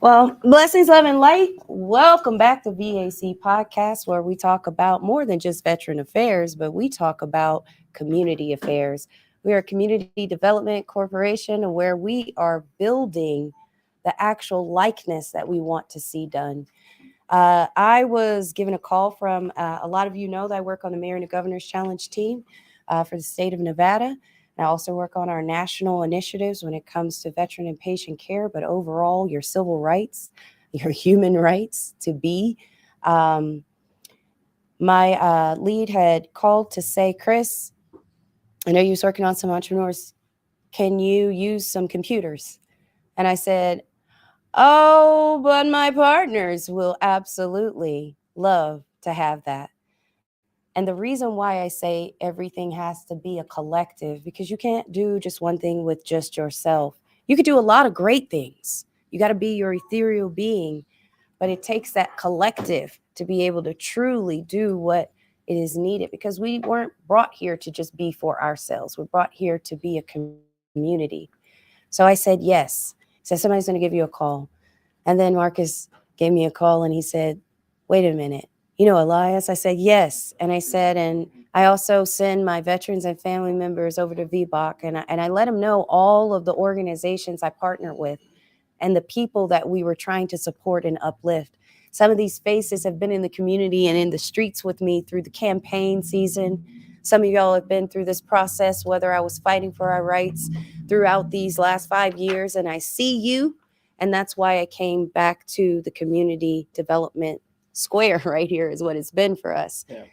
Well, blessings, love, and light. Welcome back to VAC Podcast, where we talk about more than just veteran affairs, but we talk about community affairs. We are a community development corporation where we are building the actual likeness that we want to see done. I was given a call from a lot of you know that I work on the Mayor and the Governor's Challenge team for the state of Nevada. And I also work on our national initiatives when it comes to veteran and patient care, but overall, your civil rights, your human rights to be. Um, my lead had called to say, Chris, I know you was working on some entrepreneurs. Can you use some computers? And I said, oh, but my partners will absolutely love to have that. And the reason why I say everything has to be a collective, because you can't do just one thing with just yourself. You could do a lot of great things. You got to be your ethereal being, but it takes that collective to be able to truly do what it is needed, because we weren't brought here to just be for ourselves. We're brought here to be a community. So I said, yes. He said, somebody's going to give you a call. And then Marcus gave me a call and he said, wait a minute, you know Elias? I said, yes. And I said, and I also send my veterans and family members over to VBOC, and I let them know all of the organizations I partner with and the people that we were trying to support and uplift. Some of these faces have been in the community and in the streets with me through the campaign season. Some of y'all have been through this process, whether I was fighting for our rights throughout these last 5 years, and I see you. And that's why I came back to the community development square right here is what it's been for us. Yeah.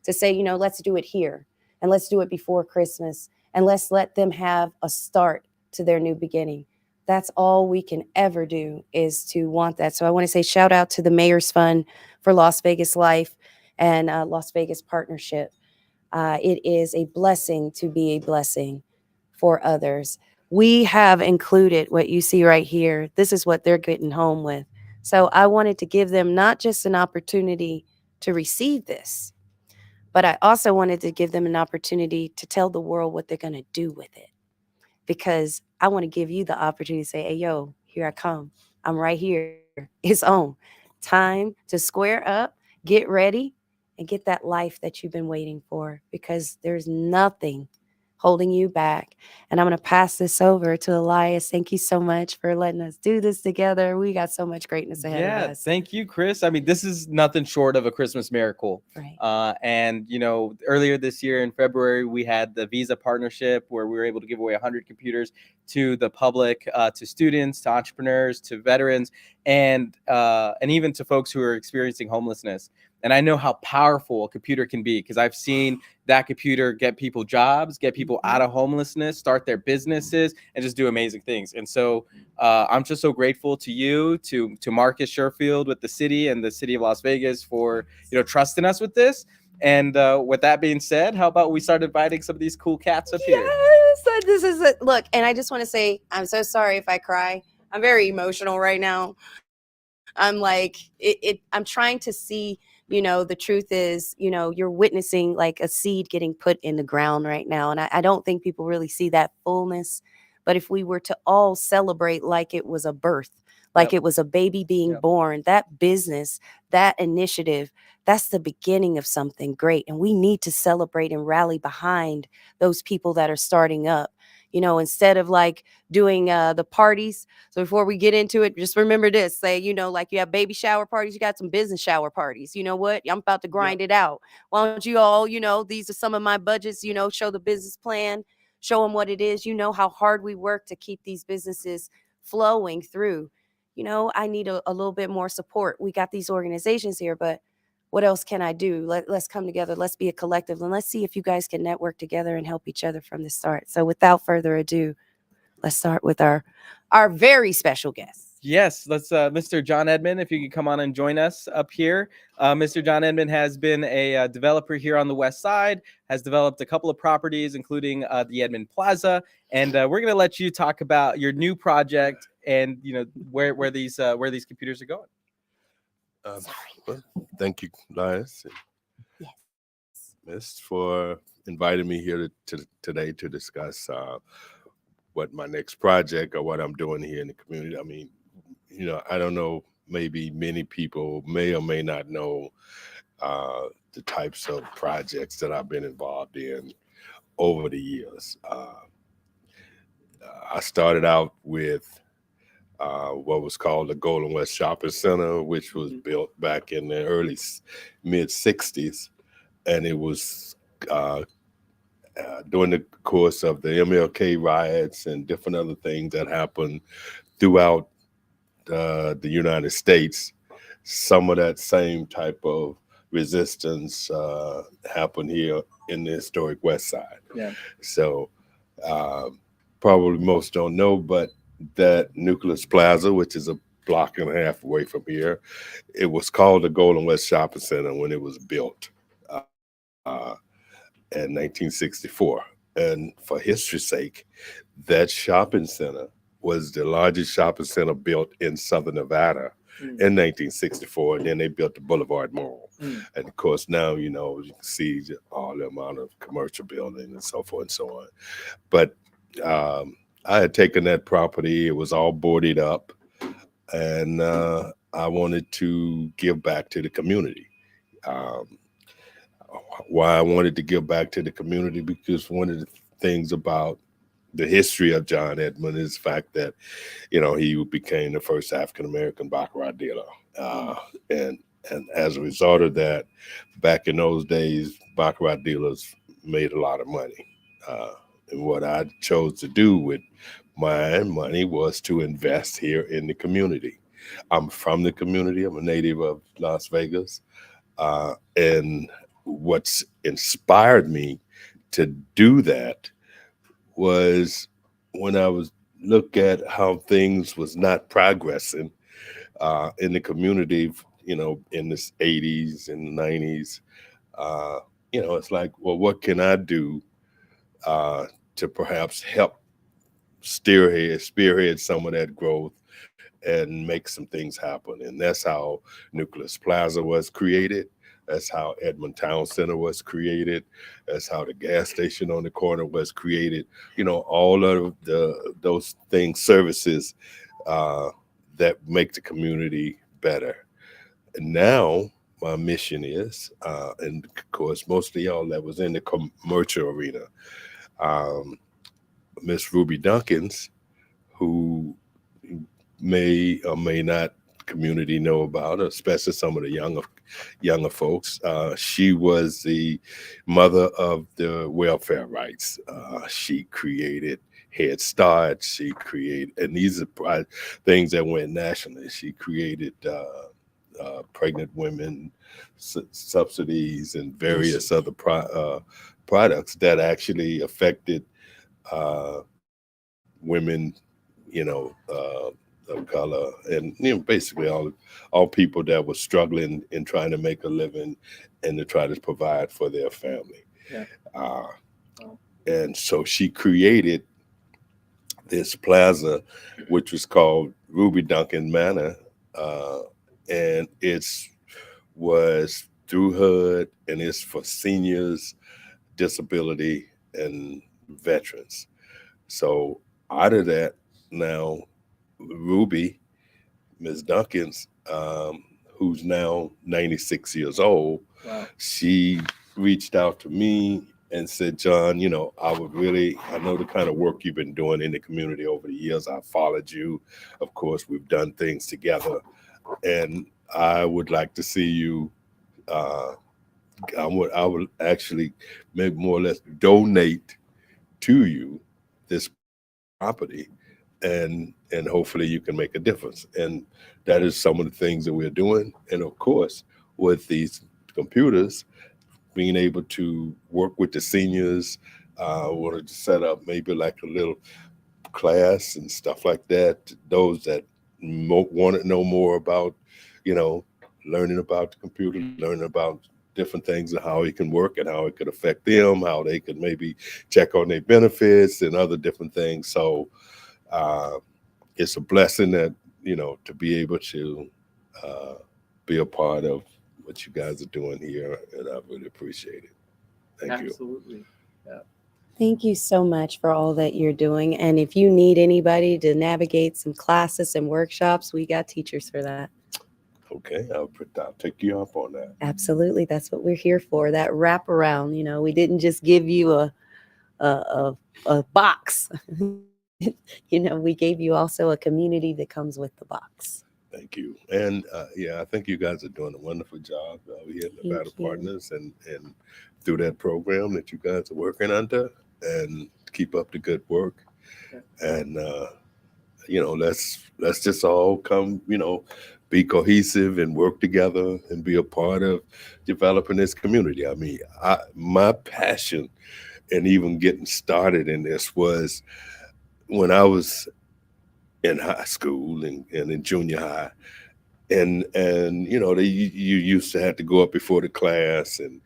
To say, let's do it here and let's do it before Christmas and let's let them have a start to their new beginning. That's all we can ever do is to want that. So I want to say shout out to the Mayor's Fund for Las Vegas Life and Las Vegas Partnership. It is a blessing to be a blessing for others. We have included what you see right here. This is what they're getting home with. So I wanted to give them not just an opportunity to receive this, but I also wanted to give them an opportunity to tell the world what they're going to do with it. Because I want to give you the opportunity to say, hey, yo, here I come. I'm right here. It's on. Time to square up, get ready, and get that life that you've been waiting for, because there's nothing holding you back. And I'm going to pass this over to Elias. Thank you so much for letting us do this together. We got so much greatness ahead of Yeah, us. thank you, Chris. I mean, this is nothing short of a Christmas miracle. Right. And, earlier this year in February, we had the Visa partnership where we were able to give away 100 computers to the public, to students, to entrepreneurs, to veterans, and even to folks who are experiencing homelessness. And I know how powerful a computer can be, because I've seen that computer get people jobs, get people out of homelessness, start their businesses, and just do amazing things. And so I'm just so grateful to you, to Marcus Sherfield with the city and the city of Las Vegas for trusting us with this. And with that being said, how about we start inviting some of these cool cats up here? Yes, this is it. Look, and I just want to say, I'm so sorry if I cry. I'm very emotional right now. I'm like, I'm trying to see, the truth is, you're witnessing like a seed getting put in the ground right now. And I don't think people really see that fullness. But if we were to all celebrate like it was a birth, like it was a baby being born, that business, that initiative, that's the beginning of something great. And we need to celebrate and rally behind those people that are starting up. Instead of like doing the parties. So before we get into it, just remember this. Say, like you have baby shower parties, you got some business shower parties. You know what? I'm about to grind it out. Why don't you all, these are some of my budgets, show the business plan, show them what it is. You know how hard we work to keep these businesses flowing through. I need a little bit more support. We got these organizations here, but what else can I do? Let's come together. Let's be a collective. And let's see if you guys can network together and help each other from the start. So without further ado, let's start with our very special guest. Yes, let's Mr. John Edmond, if you could come on and join us up here. Mr. John Edmond has been a developer here on the West Side, has developed a couple of properties, including the Edmond Plaza. And we're going to let you talk about your new project and where these computers are going. Well, thank you, Elias, Miss, for inviting me here today to discuss what my next project or what I'm doing here in the community. I mean, I don't know, maybe many people may or may not know the types of projects that I've been involved in over the years. I started out with what was called the Golden West Shopping Center, which was built back in the mid 60s. And it was uh, during the course of the MLK riots and different other things that happened throughout the United States. Some of that same type of resistance happened here in the historic West Side. Yeah. So um, probably most don't know, but that Nucleus Plaza, which is a block and a half away from here, it was called the Golden West Shopping Center when it was built in 1964. And for history's sake, that shopping center was the largest shopping center built in Southern Nevada in 1964. And then they built the Boulevard Mall. And of course, now, you can see all the amount of commercial building and so forth and so on. But I had taken that property, it was all boarded up, and I wanted to give back to the community. Um, why I wanted to give back to the community, because one of the things about the history of John Edmond is the fact that, he became the first African American baccarat dealer. And as a result of that, back in those days, baccarat dealers made a lot of money. And what I chose to do with my money was to invest here in the community. I'm from the community. I'm a native of Las Vegas. And what's inspired me to do that was when I was look at how things was not progressing in the community, in the 80s and the 90s. It's like, well, what can I do to perhaps help spearhead some of that growth and make some things happen? And that's how Nucleus Plaza was created. That's how Edmond Town Center was created. That's how the gas station on the corner was created. All of those things, services that make the community better. And now my mission is, and of course, most of y'all that was in the commercial arena, Miss Ruby Duncans, who may or may not community know about, especially some of the younger folks. She was the mother of the welfare rights. She created Head Start. She created, and these are things that went nationally. She created pregnant women subsidies and various other products that actually affected women, of color, and basically all people that were struggling in trying to make a living and to try to provide for their family. Yeah. And so she created this plaza, which was called Ruby Duncan Manor, and it's was through HUD, and it's for seniors, disability, and veterans. So out of that, now Ruby, Ms. Duncans, who's now 96 years old, Wow. she reached out to me and said, John, I know the kind of work you've been doing in the community over the years. I followed you. Of course, we've done things together. And I would like to see you. I would actually maybe more or less donate to you this property, and hopefully you can make a difference. And that is some of the things that we're doing. And of course, with these computers, being able to work with the seniors, wanted to set up maybe like a little class and stuff like that. Those that want to know more about, learning about the computer, learning about different things and how it can work and how it could affect them, how they could maybe check on their benefits and other different things. So it's a blessing that, to be able to be a part of what you guys are doing here. And I really appreciate it. Thank you. Absolutely. Yeah. Thank you so much for all that you're doing. And if you need anybody to navigate some classes and workshops, we got teachers for that. Okay, I'll take you up on that. Absolutely. That's what we're here for. That wraparound. We didn't just give you a box. We gave you also a community that comes with the box. Thank you. And yeah, I think you guys are doing a wonderful job here at Nevada Thank you. Partners and through that program that you guys are working under, and keep up the good work. And let's just all come, be cohesive and work together and be a part of developing this community. I mean, my passion and even getting started in this was when I was in high school and in junior high, and you used to have to go up before the class and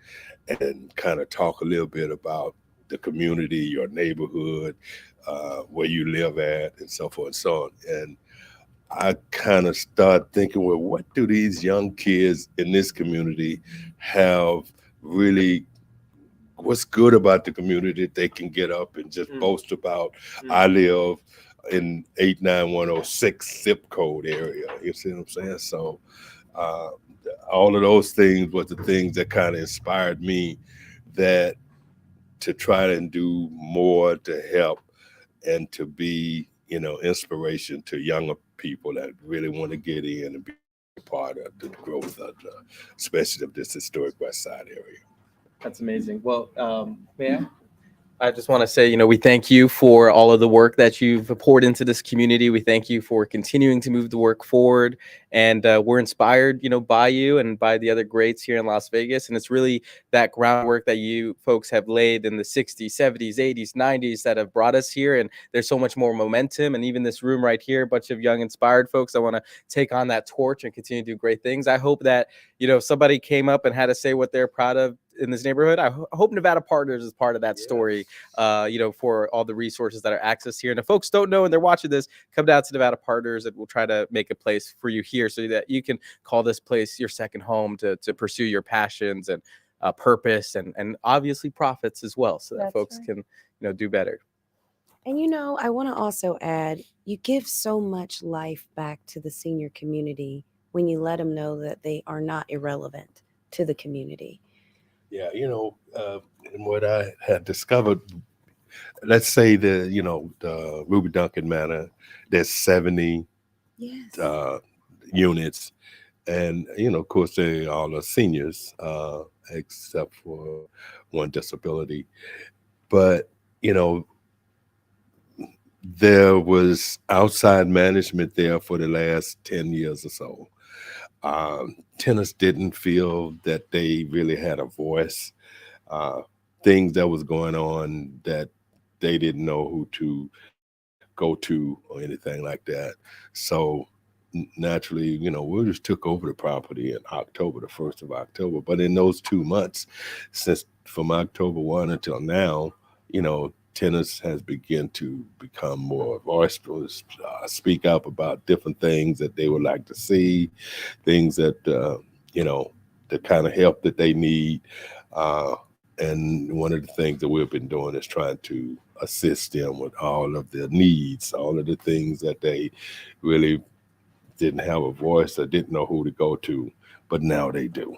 kind of talk a little bit about the community, your neighborhood, where you live at, and so forth and so on. And I kind of start thinking, well, what do these young kids in this community have really? What's good about the community that they can get up and just boast about? I live in 89106 zip code area. You see what I'm saying? So uh, all of those things was the things that kind of inspired me that to try and do more to help and to be, inspiration to younger people that really want to get in and be part of the growth of especially of this historic West Side area. That's amazing. Well, may I just want to say, we thank you for all of the work that you've poured into this community. We thank you for continuing to move the work forward. And we're inspired, by you and by the other greats here in Las Vegas. And it's really that groundwork that you folks have laid in the 60s, 70s, 80s, 90s that have brought us here. And there's so much more momentum. And even this room right here, a bunch of young, inspired folks that want to take on that torch and continue to do great things. I hope that, somebody came up and had to say what they're proud of in this neighborhood. I hope Nevada Partners is part of that story, for all the resources that are accessed here. And if folks don't know and they're watching this, come down to Nevada Partners and we'll try to make a place for you here so that you can call this place your second home to pursue your passions and purpose and obviously profits as well, so that That's folks right. can do better. And I want to also add, you give so much life back to the senior community when you let them know that they are not irrelevant to the community. Yeah, and what I had discovered, let's say the Ruby Duncan Manor, there's 70 Yes. units, and of course they all are seniors, except for one disability. But there was outside management there for the last 10 years or so. Tenants didn't feel that they really had a voice. Things that was going on that they didn't know who to go to or anything like that. So naturally, we just took over the property in October, the 1st of October. But in those 2 months, since from October 1 until now, tenants has begun to become more boisterous, speak up about different things that they would like to see, things that, the kind of help that they need. And one of the things that we've been doing is trying to assist them with all of their needs, all of the things that they really didn't have a voice or didn't know who to go to, but now they do.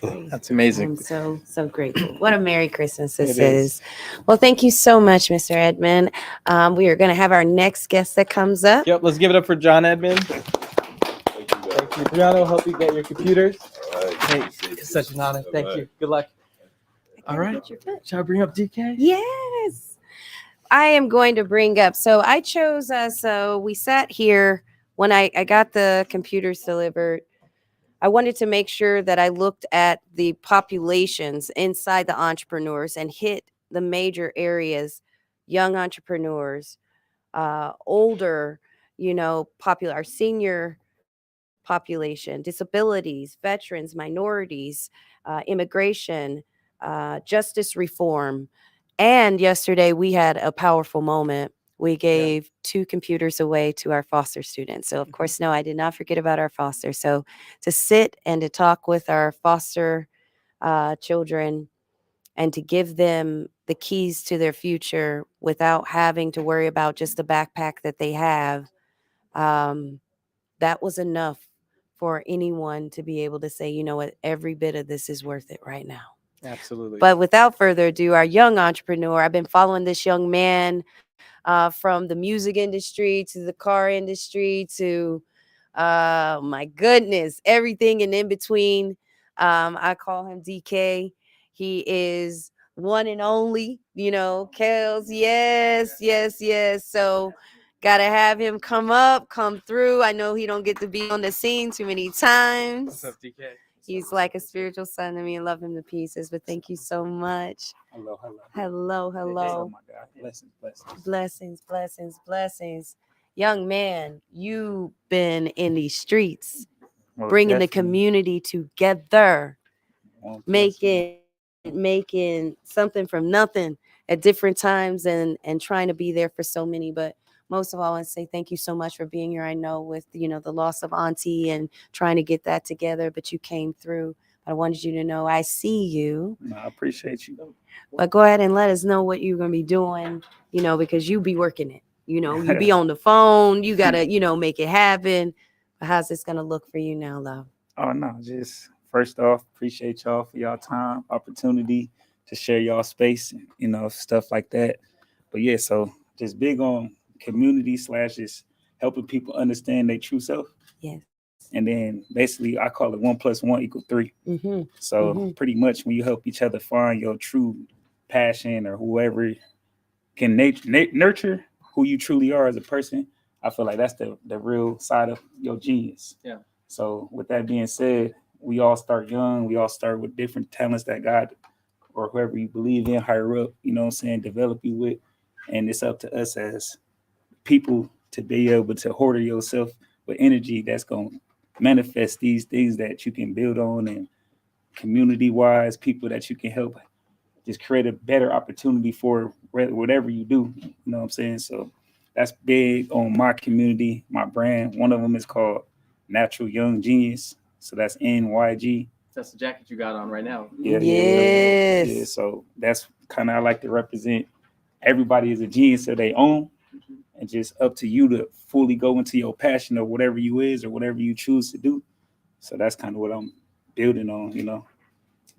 That's amazing. I'm so grateful. What a Merry Christmas this It is. is. Well, thank you so much, Mr. Edmond. We are going to have our next guest that comes up. Yep, let's give it up for John Edmond. Thank you. Brianna will help you get your computers. Hey, it's such an honor. Thank you. Good luck. All right. Shall I bring up DK? Yes. I am going to bring up. So I chose, so we sat here when I got the computers delivered. I wanted to make sure that I looked at the populations inside the entrepreneurs and hit the major areas, young entrepreneurs, older, popular, our senior population, disabilities, veterans, minorities, immigration, justice reform. And yesterday we had a powerful moment. We gave 2 computers away to our foster students. So, of course, no, I did not forget about our foster. So to sit and to talk with our foster children and to give them the keys to their future without having to worry about just the backpack that they have. Um, that was enough for anyone to be able to say, you know what, every bit of this is worth it right now. Absolutely. But without further ado, our young entrepreneur, I've been following this young man from the music industry to the car industry to, my goodness, everything and in between. I call him DK. He is one and only, Kels. Yes, yes, yes. So gotta have him come through. I know he don't get to be on the scene too many times. What's up, DK? He's like a spiritual son to me. I love him to pieces. But thank you so much. Hello, hello. Hello, hello. Oh my God. Blessings, blessings. Blessings, blessings, blessings. Young man, you've been in these streets, Most bringing the definitely. community together, One plus making something from nothing at different times and trying to be there for so many. But most of all, I want to say thank you so much for being here. I know with the loss of Auntie and trying to get that together, but you came through. I wanted you to know I see you. No, I appreciate you. But go ahead and let us know what you're gonna be doing, because you be working it. You be on the phone, you gotta, make it happen. But how's this gonna look for you now, love? Oh no, just first off, appreciate y'all for y'all time, opportunity to share y'all space, stuff like that. But yeah, so just big on community / just helping people understand their true self. Yes. And then basically I call it 1 + 1 = 3. Mm-hmm. So pretty much when you help each other find your true passion or whoever can nurture who you truly are as a person, I feel like that's the real side of your genius. Yeah. So with that being said, we all start young. We all start with different talents that God or whoever you believe in higher up, develop you with. And it's up to us as people to be able to hoard yourself with energy that's going to manifest these things that you can build on, and community wise, people that you can help just create a better opportunity for whatever you do. You know what I'm saying? So that's big on my community, my brand. One of them is called Natural Young Genius. So that's NYG. That's the jacket you got on right now. Yeah. So that's kind of, I like to represent everybody is a genius of their own, and just up to you to fully go into your passion or whatever you is or whatever you choose to do. So that's kind of what I'm building on,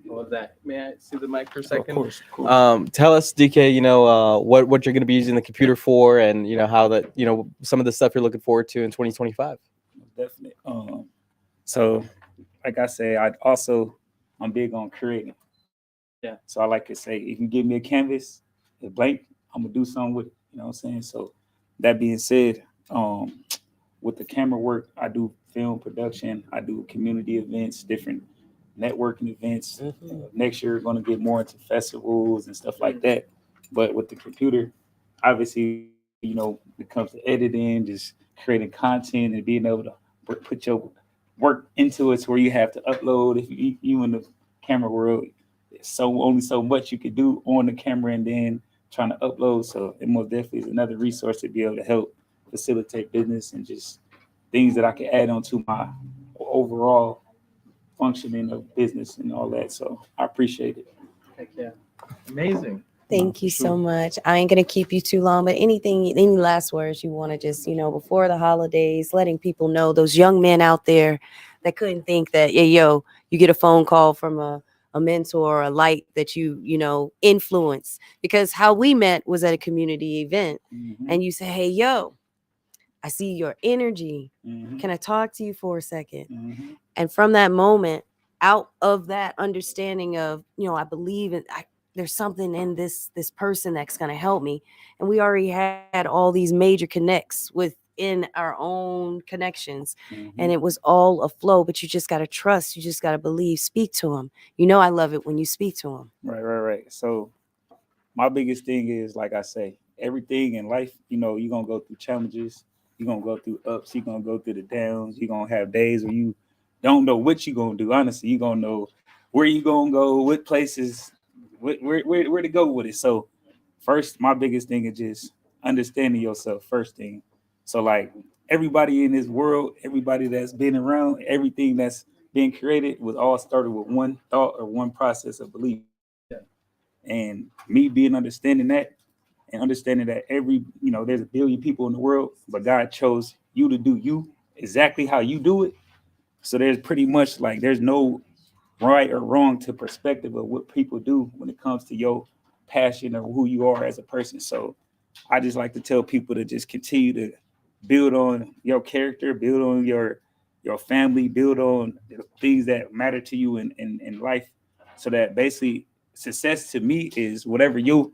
What was that? May I see the mic for a second? Of course. Tell us, DK, what you're going to be using the computer for, and how that some of the stuff you're looking forward to in 2025. Definitely. So like I say, I'm big on creating. Yeah. So I like to say, if you give me a canvas, a blank, I'm gonna do something with it. You know what I'm saying? So that being said, with the camera work, I do film production, I do community events, different networking events. Next year, going to get more into festivals and stuff like that. But with the computer, obviously, when it comes to editing, just creating content and being able to put your work into it, to where you have to upload. If you in the camera world, only so much you could do on the camera, and then trying to upload. So it most definitely is another resource to be able to help facilitate business and just things that I can add on to my overall functioning of business and all that. So I appreciate it. Heck yeah. Amazing. Thank you so much. I ain't gonna keep you too long, but any last words you want to just, before the holidays, letting people know, those young men out there that couldn't think that, you get a phone call from a mentor or a light that you influence. Because how we met was at a community event, and you say, hey, I see your energy. Can I talk to you for a second? And from that moment, out of that understanding of, I believe there's something in this person that's going to help me. And we already had all these major connects within our own connections. And it was all a flow, but you just got to trust. You just got to believe, speak to them. I love it when you speak to them. Right. So my biggest thing is, like I say, everything in life, you're going to go through challenges. You're going to go through ups. You're going to go through the downs. You're going to have days where you don't know what you're going to do. Honestly, you're going to know where you're going to go, what places, where to go with it. So first, my biggest thing is just understanding yourself, first thing. So like everybody in this world, everybody that's been around, everything that's been created was all started with one thought or one process of belief. And me being understanding that and understanding that there's a billion people in the world, but God chose you to do you exactly how you do it. So there's pretty much like there's no right or wrong to perspective of what people do when it comes to your passion or who you are as a person. So I just like to tell people to just continue to build on your character, build on your family, build on the things that matter to you in life. So that basically success to me is whatever you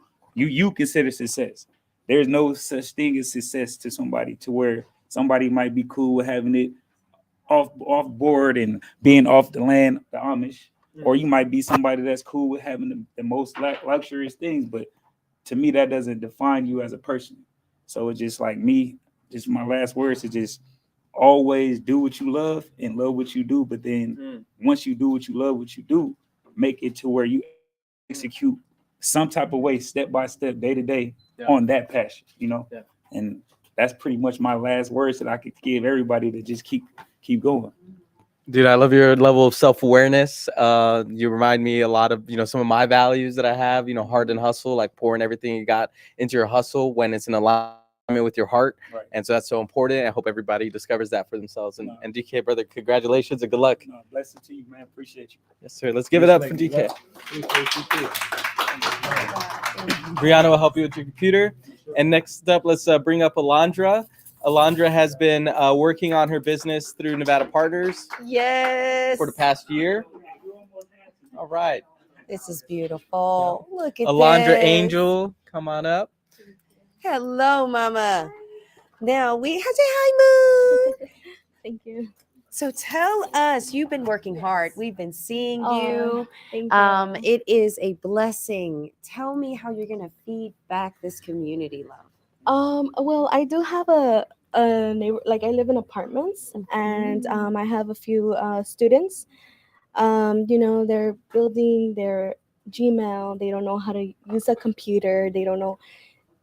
consider success. There's no such thing as success to somebody to where somebody might be cool with having it off board and being off the land, the Amish, or you might be somebody that's cool with having the most luxurious things. But to me, that doesn't define you as a person. So it's just like me. Just my last words is just always do what you love and love what you do. But then once you do what you do, make it to where you execute some type of way, step by step, day to day, on that passion. Yeah. And that's pretty much my last words that I could give everybody to just keep going. Dude, I love your level of self-awareness. You remind me a lot of, some of my values that I have, heart and hustle, like pouring everything you got into your hustle when it's in alignment with your heart. Right. And so that's so important. I hope everybody discovers that for themselves. And DK, brother, congratulations and good luck. No, blessing to you, man. Appreciate you. Yes, sir. Let's give it up for DK. Brianna will help you with your computer. And next up, let's bring up Alondra. Alondra has been working on her business through Nevada Partners. Yes. For the past year. All right. This is beautiful. Yeah. Look at Alondra this. Angel, come on up. Hello, Mama. Now say hi, Moon. Thank you. So tell us, you've been working hard. We've been seeing you. Thank you. It is a blessing. Tell me how you're gonna feed back this community love. Well, I do have a neighbor, like I live in apartments, and I have a few students. They're building their Gmail. They don't know how to use a computer. They don't know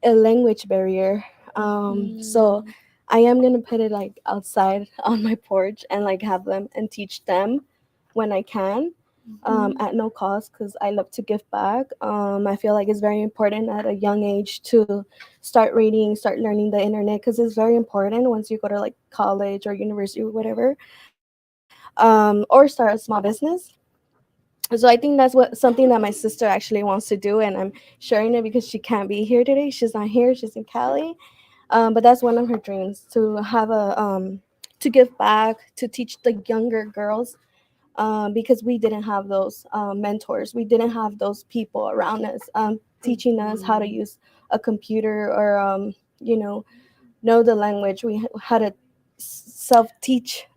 a language barrier. So I am gonna put it like outside on my porch and like have them and teach them when I can. At no cost, because I love to give back. I feel like it's very important at a young age to start reading, start learning the internet, because it's very important once you go to like college or university or whatever, or start a small business. So I think that's something that my sister actually wants to do, and I'm sharing it because she can't be here today. She's not here. She's in Cali, but that's one of her dreams, to have to give back, to teach the younger girls. Because we didn't have those mentors. We didn't have those people around us teaching us how to use a computer or, know the language. We had to self-teach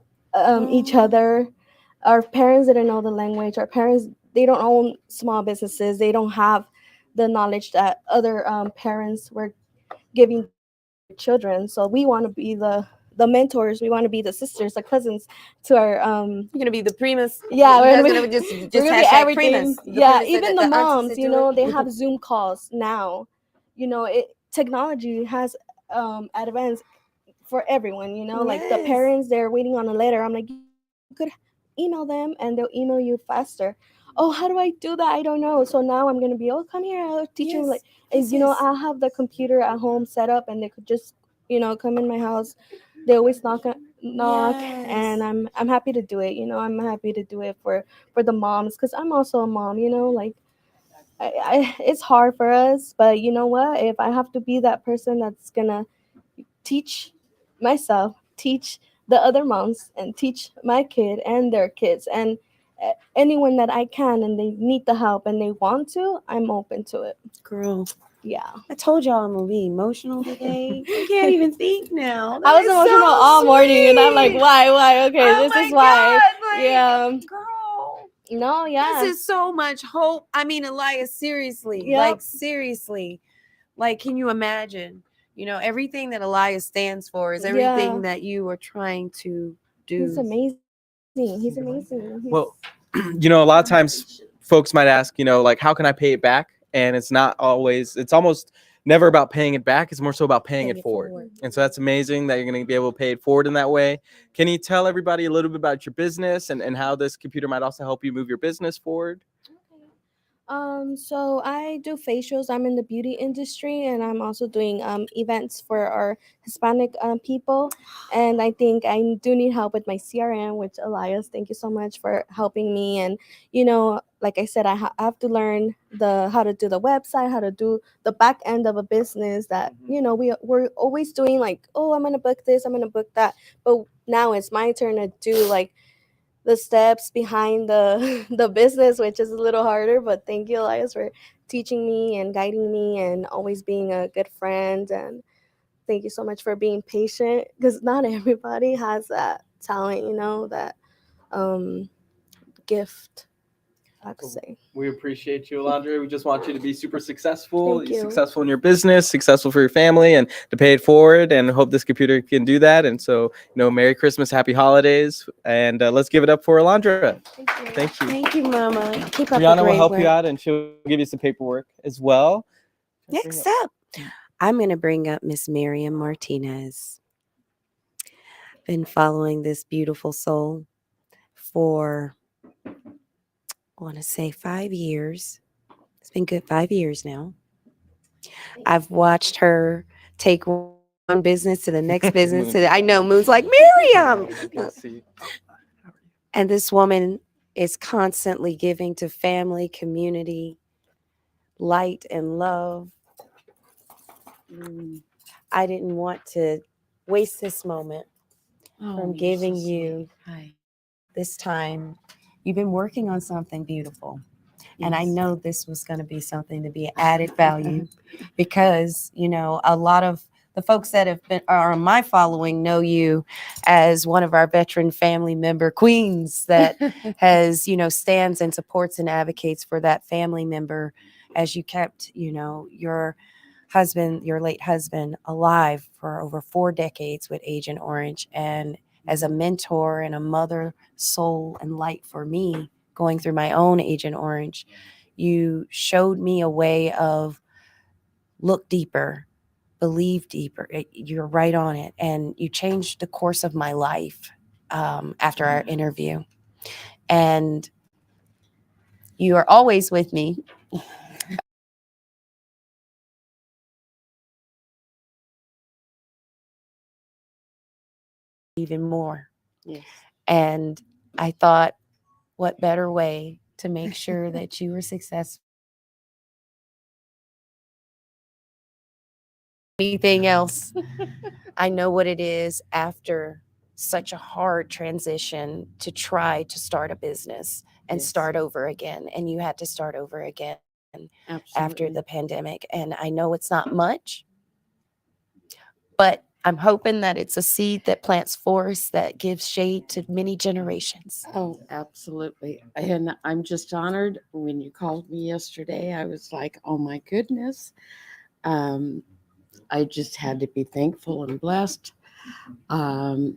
each other. Our parents didn't know the language. Our parents, they don't own small businesses. They don't have the knowledge that other parents were giving to their children. So we want to be the mentors. We want to be the sisters, the cousins to our You're gonna be the primas. Yeah, we're we're gonna just gonna be hashtag everything. primas. Yeah, primas even the aunties moms, that do it. they have Zoom calls now. Technology has advanced for everyone. Like the Yes. parents, they're waiting on a letter. I'm like, you could email them and they'll email you faster. Oh, how do I do that? I don't know. So now I'm gonna be, come here, I'll teach you. Like, Yes. I'll have the computer at home set up, and they could just come in my house. They always knock, Yes. and I'm happy to do it. I'm happy to do it for the moms, because I'm also a mom. Like it's hard for us, but you know what? If I have to be that person that's gonna teach myself, teach the other moms, and teach my kid and their kids, and anyone that I can, and they need the help and they want to, I'm open to it. Girl, Yeah. I told y'all I'm gonna be emotional today. I can't even think now. I was That is emotional so all morning, and I'm like, sweet. why? Okay, Oh this my is why. God, like, Yeah. girl. No, yeah. This is so much hope. I mean, Elias, seriously, Yep. like seriously, like, can you imagine? Everything that Elias stands for is everything Yeah. that you are trying to do. He's amazing. He's amazing. Well, a lot of times folks might ask, like, how can I pay it back? And it's almost never about paying it back. It's more so about paying it forward. And so that's amazing that you're going to be able to pay it forward in that way. Can you tell everybody a little bit about your business and how this computer might also help you move your business forward? So I do facials. I'm in the beauty industry, and I'm also doing events for our Hispanic people. And I think I do need help with my CRM, which Elias, thank you so much for helping me. And like I said, I have to learn the how to do the website, how to do the back end of a business. That we're always doing like, oh, I'm gonna book this, I'm gonna book that, but now it's my turn to do like the steps behind the the business, which is a little harder. But thank you, Elias, for teaching me and guiding me and always being a good friend. And thank you so much for being patient, because not everybody has that talent, that gift, I have to say. We appreciate you, Alondra. We just want you to be super successful. Thank you. Successful in your business, successful for your family, and to pay it forward. And hope this computer can do that. And so, Merry Christmas, Happy Holidays, and let's give it up for Alondra. Thank you. Thank you. Thank you, Mama. Keep up the Brianna will great help work. you out, and she'll give you some paperwork as well. Next up, I'm going to bring up Miss Miriam Martinez. Been following this beautiful soul for, I want to say 5 years. It's been good 5 years now. I've watched her take one business to the next business. I know Moon's like, Miriam! And this woman is constantly giving to family, community, light, and love. I didn't want to waste this moment from giving you this time. You've been working on something beautiful. And I know this was going to be something to be added value because, a lot of the folks that are on my following know you as one of our veteran family member queens that has, stands and supports and advocates for that family member as you kept, your late husband alive for over 4 decades with Agent Orange, and as a mentor and a mother, soul, and light for me going through my own Agent Orange. You showed me a way of look deeper, believe deeper. You're right on it. And you changed the course of my life after our interview. And you are always with me. Even more. Yes. And I thought, what better way to make sure that you were successful? Anything else? I know what it is after such a hard transition to try to start a business and start over again. And you had to start over again after the pandemic. And I know it's not much, but I'm hoping that it's a seed that plants forests that gives shade to many generations. Oh, absolutely. And I'm just honored. When you called me yesterday, I was like, oh my goodness. I just had to be thankful and blessed. I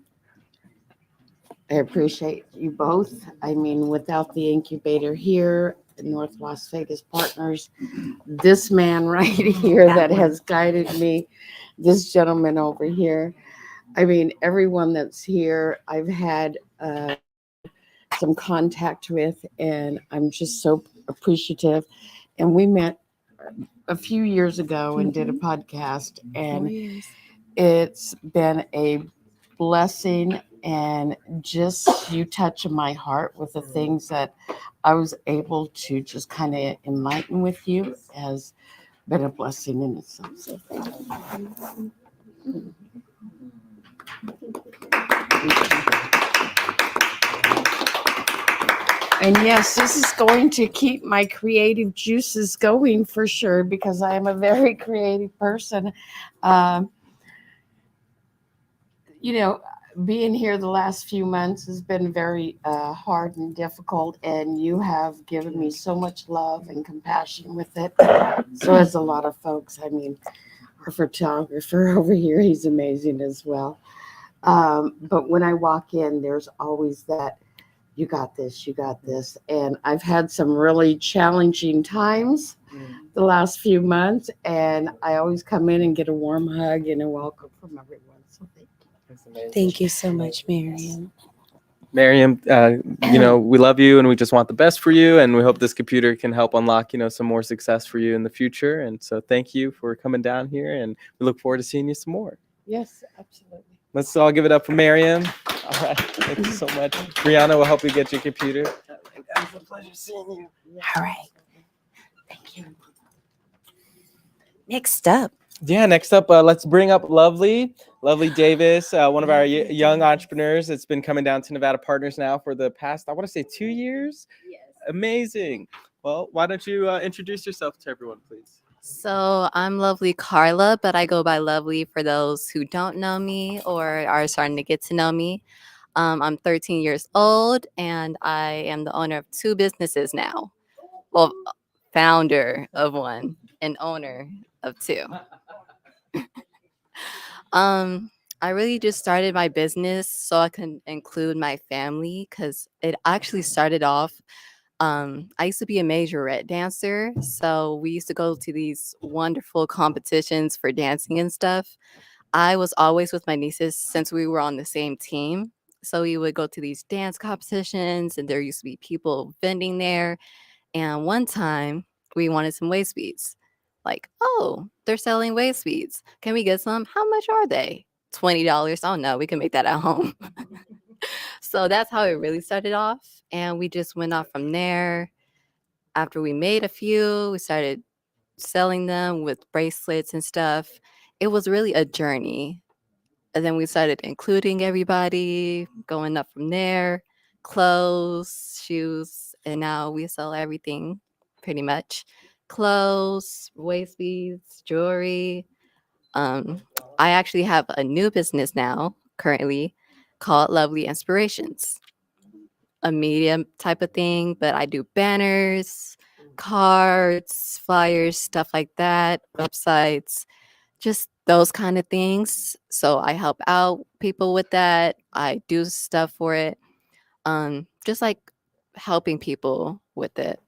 appreciate you both. I mean, without the incubator here, North Las Vegas Partners, this man right here that has guided me, this gentleman over here. I mean, everyone that's here, I've had some contact with, and I'm just so appreciative. And we met a few years ago and did a podcast, and it's been a blessing, and just you touching my heart with the things that I was able to just kind of enlighten with you has been a blessing in itself. So thank you. And yes, this is going to keep my creative juices going for sure, because I am a very creative person. Being here the last few months has been very hard and difficult, and you have given me so much love and compassion with it. So as a lot of folks, I mean, our photographer over here, he's amazing as well. But when I walk in, there's always that, you got this, you got this. And I've had some really challenging times the last few months, and I always come in and get a warm hug and a welcome from everyone. So thank you. Thank you so much, Miriam. Miriam, we love you and we just want the best for you. And we hope this computer can help unlock, some more success for you in the future. And so thank you for coming down here. And we look forward to seeing you some more. Yes, absolutely. Let's all give it up for Miriam. All right. Thank you so much. Brianna will help you get your computer. It was a pleasure seeing you. All right. Thank you. Next up. Yeah, next up, let's bring up Lovely Davis, one of our young entrepreneurs that's been coming down to Nevada Partners now for the past, I want to say 2 years. Yes. Amazing. Well, why don't you introduce yourself to everyone, please? So I'm Lovely Carla, but I go by Lovely for those who don't know me or are starting to get to know me. I'm 13 years old and I am the owner of 2 businesses now. Well, founder of one and owner of 2. I really just started my business so I can include my family because it actually started off. I used to be a majorette dancer, so we used to go to these wonderful competitions for dancing and stuff. I was always with my nieces since we were on the same team. So we would go to these dance competitions, and there used to be people vending there. And one time we wanted some waist beads. Like, oh, they're selling waist beads. Can we get some? How much are they? $20. Oh no, we can make that at home. So that's how it really started off. And we just went off from there. After we made a few, we started selling them with bracelets and stuff. It was really a journey. And then we started including everybody, going up from there, clothes, shoes, and now we sell everything pretty much. Clothes, waist beads, jewelry. I actually have a new business now, currently, called Lovely Inspirations. A medium type of thing, but I do banners, cards, flyers, stuff like that, websites, just those kind of things. So I help out people with that. I do stuff for it. Just like helping people with it.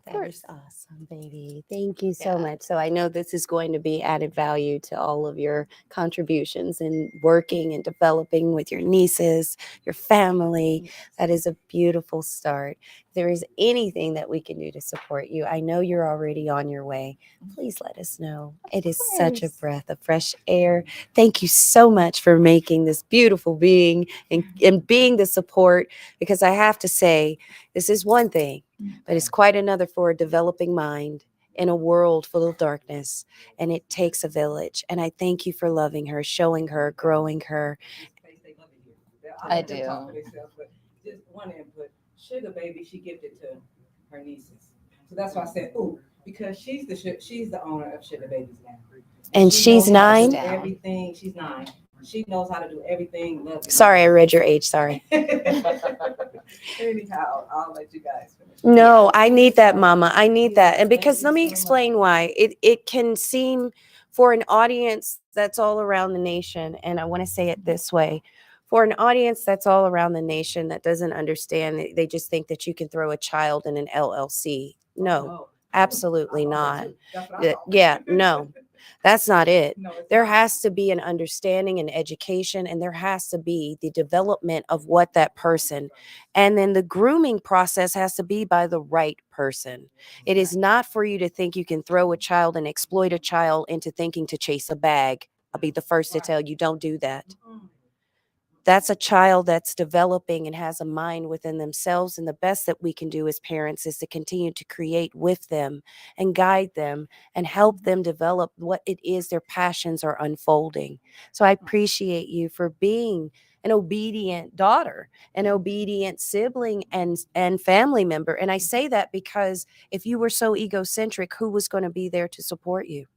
That is awesome, baby. Thank you so Yeah. much. So I know this is going to be added value to all of your contributions in working and developing with your nieces, your family. That is a beautiful start. If there is anything that we can do to support you, I know you're already on your way. Please let us know. It is such a course. breath of fresh air. Thank you so much for making this beautiful being and being the support, because I have to say, this is one thing, but it's quite another for a developing mind in a world full of darkness. And it takes a village. And I thank you for loving her, showing her, growing her. I do. Just one input. Sugar baby, she gifted to her nieces. So that's why I said, ooh, because she's the owner of Sugar Babies now. And she's knows how to 9? do everything. She's 9. She knows how to do everything. Lovely. Sorry, I read your age. Sorry. Anyhow, I'll let you guys finish. No, I need that, Mama. I need that. And because let me explain why. It can seem for an audience that's all around the nation, and I want to say it this way. For an audience that's all around the nation that doesn't understand, they just think that you can throw a child in an LLC. No, absolutely not. Yeah, no. That's not it. There has to be an understanding and education, and there has to be the development of what that person, and then the grooming process has to be by the right person. It is not for you to think you can throw a child and exploit a child into thinking to chase a bag. I'll be the first to tell you, don't do that. That's a child that's developing and has a mind within themselves. And the best that we can do as parents is to continue to create with them and guide them and help them develop what it is their passions are unfolding. So I appreciate you for being an obedient daughter, an obedient sibling and family member. And I say that because if you were so egocentric, who was going to be there to support you?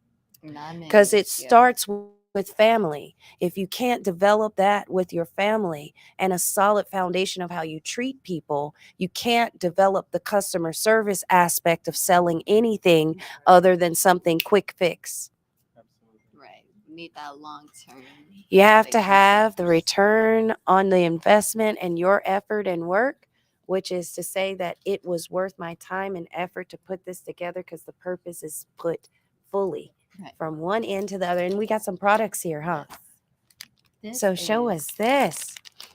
Because it starts with family. If you can't develop that with your family and a solid foundation of how you treat people, you can't develop the customer service aspect of selling anything other than something quick fix. Right. Need that long term. You have to have the return on the investment and your effort and work, which is to say that it was worth my time and effort to put this together because the purpose is put fully. Right. From one end to the other. And we got some products here, huh? this. So show and us this.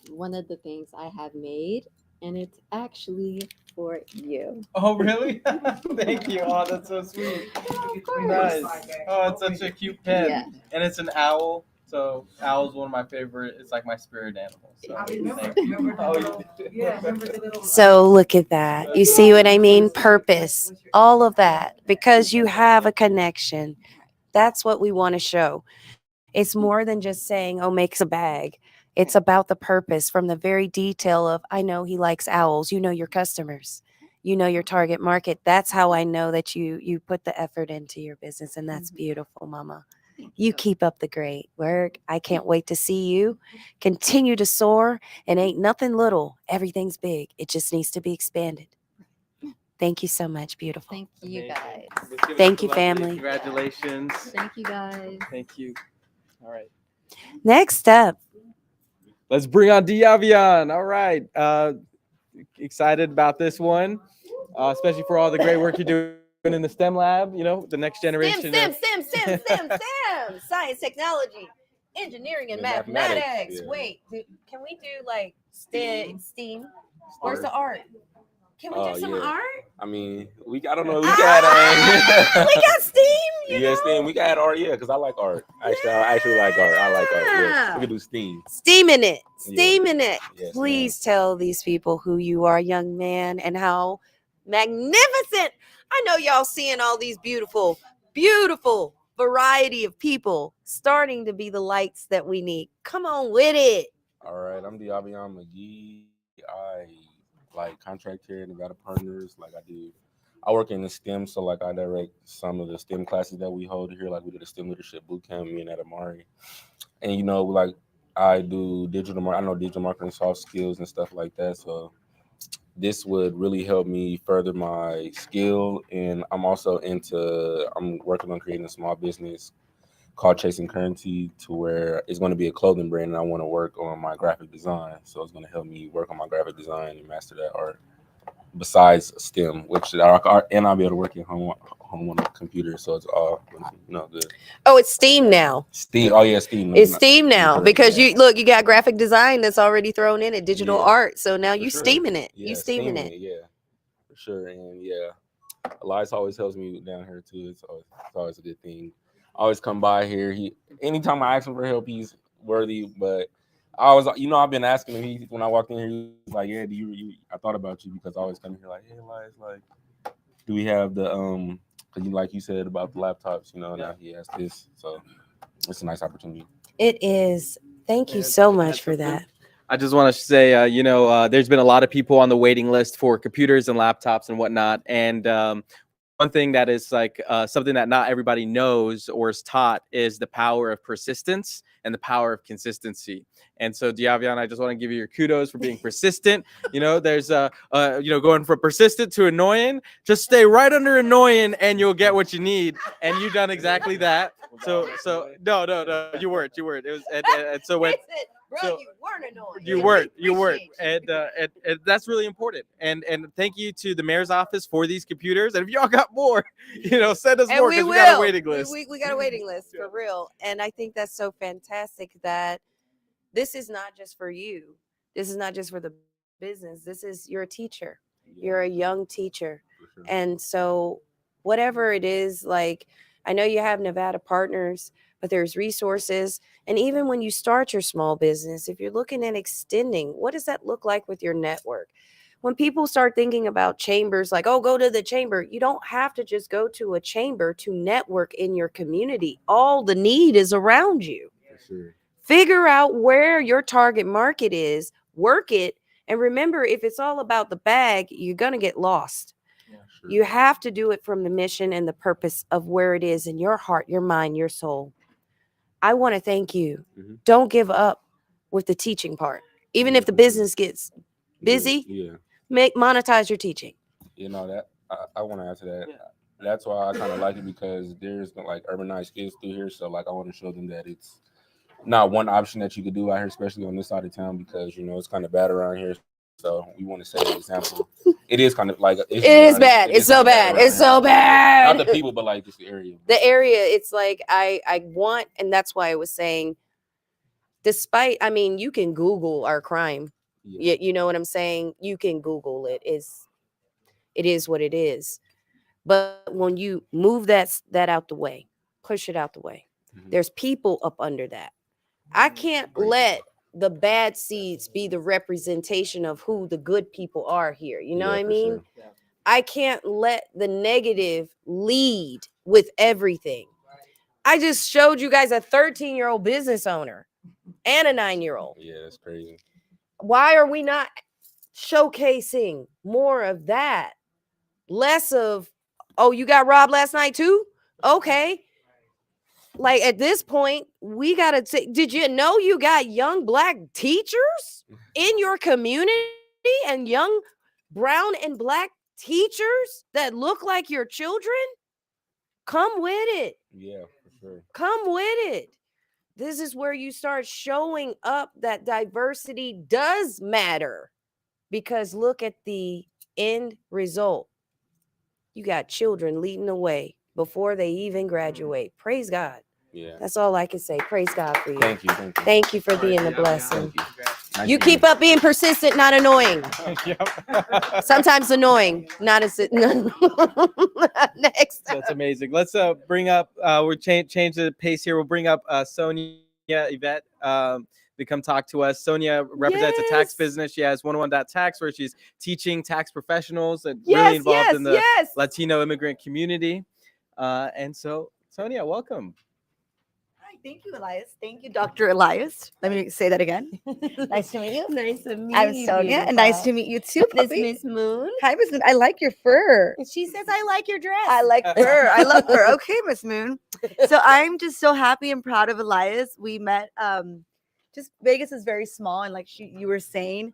one of the things I have made, and it's actually for you. Oh, really? Thank you. Oh, that's so sweet. Nice. Oh, it's such a cute pen. Yeah. And it's an owl. So owl's one of my favorite. It's like my spirit animal. So I remember, thank you. remember the Oh, little, you did. yeah, remember the little. So look at that. You see what I mean? Purpose, all of that, because you have a connection. That's what we want to show. It's more than just saying, oh, makes a bag. It's about the purpose from the very detail of, I know he likes owls. You know your customers. You know your target market. That's how I know that you put the effort into your business. And that's beautiful, Mama. You keep up the great work. I can't wait to see you continue to soar. And ain't nothing little. Everything's big. It just needs to be expanded. Thank you so much, beautiful. Thank you Amazing. guys. Let's give it Thank to you, Leslie. family. Congratulations. Thank you guys. Thank you. All right. Next up, Let's bring on Diavian. All right. Excited about this one, especially for all the great work you're doing in the STEM lab, you know, the next generation. STEM. Science, technology, engineering, and Yeah, mathematics, yeah. Wait, can we do like STEAM? Where's the art? Can we do some yeah. art? I mean, I don't know. We got We got STEAM, you yeah, know? STEAM. We got art, yeah, because I like art. Actually, I actually like art. I like art. Yeah, Yeah. we could do STEAM. Steaming it. Yes, Please tell these people who you are, young man, and how magnificent. I know y'all seeing all these beautiful variety of people starting to be the lights that we need. Come on with it. All right, I'm Diavian McGee. I like contract here in Nevada Partners. I work in the STEM, so like I direct some of the STEM classes that we hold here. Like we did a STEM leadership boot camp, me and Adamari. And you know, like I do I know digital marketing, soft skills and stuff like that. So this would really help me further my skill. And I'm working on creating a small business called Chasing Currency, to where it's going to be a clothing brand, and I want to work on my graphic design. So it's going to help me work on my graphic design and master that art. Besides STEM, and I'll be able to work at home on a computer, so it's all good. Oh, it's STEAM now. STEAM. Oh yeah, STEAM. It's STEAM now correct, because yeah. you got graphic design that's already thrown in it, digital Yeah, art. So now for you sure. steaming it. Yeah, You steaming it. Yeah, for sure. And yeah, Elias always helps me down here too. It's always a good thing. I always come by here. Anytime I ask him for help, he's worthy. But I've been asking him. When I walked in here, he was like, "Yeah, I thought about you because I always come here like, hey, Elias, like, do we have the Because like you said about the laptops, now he has this, so it's a nice opportunity. It is. Thank you so much for that. I just want to say, there's been a lot of people on the waiting list for computers and laptops and whatnot. And one thing that is like something that not everybody knows or is taught is the power of persistence and the power of consistency. And so, Diavian, I just want to give you your kudos for being persistent. There's going from persistent to annoying. Just stay right under annoying, and you'll get what you need. And you've done exactly that. So no, you weren't. It was and so when. Bro, So, you weren't annoying. You weren't, and that's really important. And thank you to the mayor's office for these computers. And if y'all got more, send us more because we got a waiting list. We got a waiting list for real. And I think that's so fantastic that this is not just for you. This is not just for the business. You're a teacher. You're a young teacher, Sure. and so whatever it is, like I know you have Nevada Partners, but there's resources. And even when you start your small business, if you're looking at extending, what does that look like with your network? When people start thinking about chambers, like, oh, go to the chamber, you don't have to just go to a chamber to network in your community. All the need is around you. For sure. Figure out where your target market is, work it. And remember, if it's all about the bag, you're going to get lost. Yeah, sure. You have to do it from the mission and the purpose of where it is in your heart, your mind, your soul. I want to thank you. Mhm. Don't give up with the teaching part. Even if the business gets busy, monetize your teaching. That I want to add to that. Yeah. That's why I kind of like it, because there's like urbanized kids through here. So like I want to show them that it's not one option that you could do out here, especially on this side of town, because it's kind of bad around here. So we want to set an example. It is kind of like it is bad. It's so bad. It's so bad. Not the people, but like just the area. The area. It's like I want, and that's why I was saying Despite, I mean, you can Google our crime. Yeah. You know what I'm saying? You can Google it. It is what it is. But when you move that out the way, push it out the way. Mhm. There's people up under that. I can't Great let the bad seeds be the representation of who the good people are here. You know Yeah, what I for mean? sure. I can't let the negative lead with everything. I just showed you guys a 13-year-old business owner and a 9-year-old. Yeah, that's crazy. Why are we not showcasing more of that? Less of, oh, you got robbed last night too? Okay. Like at this point, we got to say, did you know you got young black teachers in your community and young brown and black teachers that look like your children? Come with it. Yeah, for sure. Come with it. This is where you start showing up that diversity does matter, because look at the end result. You got children leading the way before they even graduate. Praise God. Yeah. That's all I can say. Praise God for you. Thank you. Thank you. Thank you for being the blessing. Thank you. Nice You to keep meet up being persistent, not annoying. Yep. Sometimes annoying, not as next. That's amazing. Let's bring up. We're change the pace here. We'll bring up Sonia Yvette to come talk to us. Sonia represents a tax Yes. business. She has 101.tax, where she's teaching tax professionals and Yes, really involved yes, in the yes. Latino immigrant community. And so, Sonia, welcome. Hi, thank you, Elias. Thank you, Dr. Elias. Let me say that again. Nice to meet you. Nice to meet I'm you. Sonia, and nice to meet you too, This puppy. Miss Moon. Hi, Miss Moon. I like your fur. And she says, I like your dress. I like fur. I love fur. Okay, Miss Moon. So I'm just so happy and proud of Elias. We met. Just Vegas is very small, and like you were saying,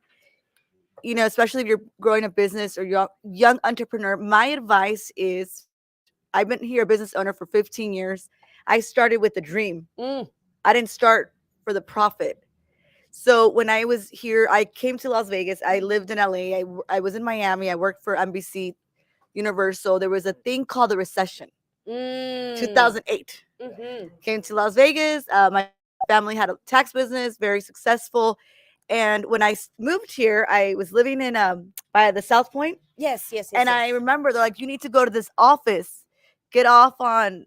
you know, especially if you're growing a business or young entrepreneur. My advice is, I've been here a business owner for 15 years. I started with a dream. Mm. I didn't start for the profit. So when I was here, I came to Las Vegas. I lived in LA. I was in Miami. I worked for NBC Universal. There was a thing called the recession, 2008. Mm-hmm. Came to Las Vegas. My family had a tax business, very successful. And when I moved here, I was living in by the South Point. Yes, yes, yes. And I remember they're like, you need to go to this office. Get off on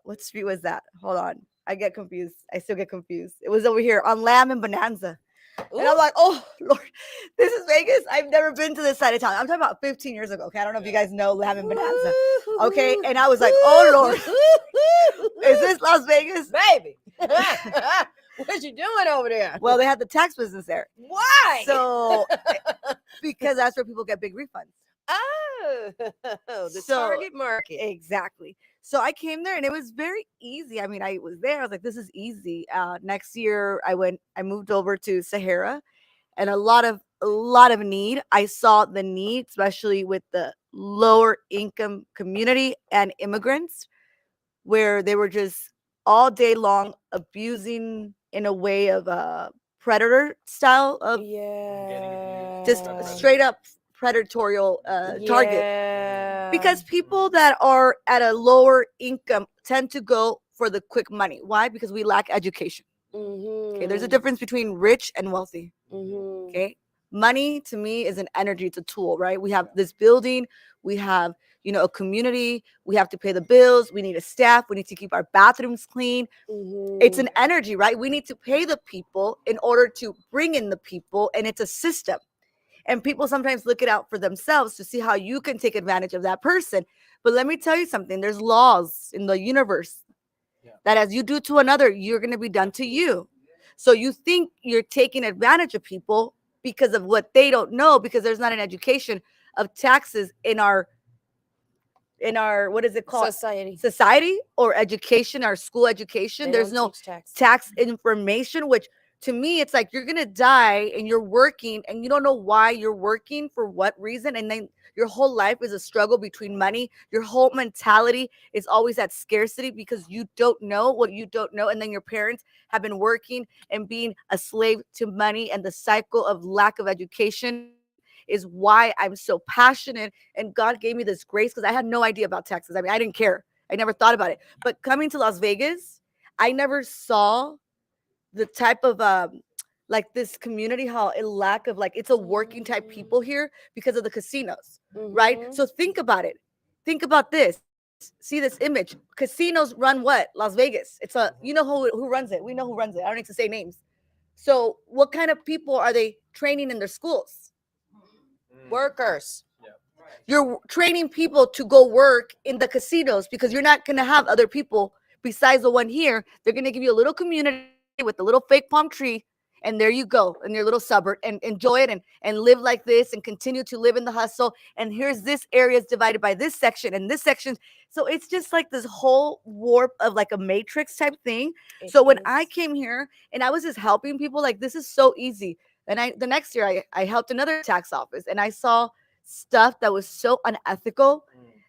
what street was that? Hold on. I get confused. I still get confused. It was over here on Lamb and Bonanza. And I'm like, oh Lord, this is Vegas. I've never been to this side of town. I'm talking about 15 years ago. Okay. I don't know if you guys know Lamb and Bonanza. Okay. And I was like, oh Lord, is this Las Vegas? Baby? What you doing over there? Well, they had the tax business there. Why? So because that's where people get big refunds. Oh, the So- target market. Exactly. So I came there and it was very easy. I mean, I was there. I was like, this is easy. Next year I moved over to Sahara, and a lot of need. I saw the need, especially with the lower income community and immigrants, where they were just all day long abusing in a way of predator style of just Yeah. straight up predatorial target. Yeah. Because people that are at a lower income tend to go for the quick money. Why? Because we lack education. Okay, there's a difference between rich and wealthy. Mm-hmm. Okay, money to me is an energy, it's a tool, right? We have this building, we have, you know, a community, we have to pay the bills, we need a staff, we need to keep our bathrooms clean. It's an energy, right? We need to pay the people in order to bring in the people, and it's a system. And people sometimes look it out for themselves to see how you can take advantage of that person. But let me tell you something, there's laws in the universe that as you do to another, you're going to be done to you. So you think you're taking advantage of people because of what they don't know, because there's not an education of taxes in our what is it called, society or education, our school education. There's no tax information, which to me, it's like you're going to die and you're working and you don't know why you're working, for what reason. And then your whole life is a struggle between money. Your whole mentality is always at scarcity because you don't know what you don't know. And then your parents have been working and being a slave to money, and the cycle of lack of education is why I'm so passionate. And God gave me this grace because I had no idea about taxes. I mean, I didn't care. I never thought about it. But coming to Las Vegas, I never saw the type of like this community, how it lack of like it's a working type people here because of the casinos, right? Mhm. So think about it. Think about this. See this image. Casinos run what? Las Vegas. It's a you know who runs it. We know who runs it. I don't need to say names. So what kind of people are they training in their schools? Workers. You're training people to go work in the casinos because you're not going to have other people besides the one here. They're going to give you a little community with a little fake palm tree, and there you go in your little suburb and enjoy it and live like this and continue to live in the hustle. And here's this area is divided by this section and this section. So it's just like this whole warp of like a matrix type thing. It So when I is. came here and I was just helping people, like this is so easy. And the next year I helped another tax office and I saw stuff that was so unethical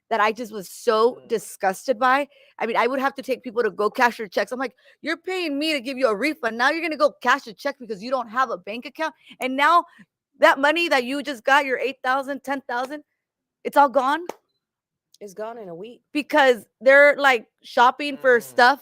that I just was so disgusted by. I mean, I would have to take people to go cash their checks. I'm like, you're paying me to give you a refund. Now you're going to go cash a check because you don't have a bank account. And now that money that you just got, your 8,000, 10,000, it's all gone It's gone in a week. because they're like shopping for stuff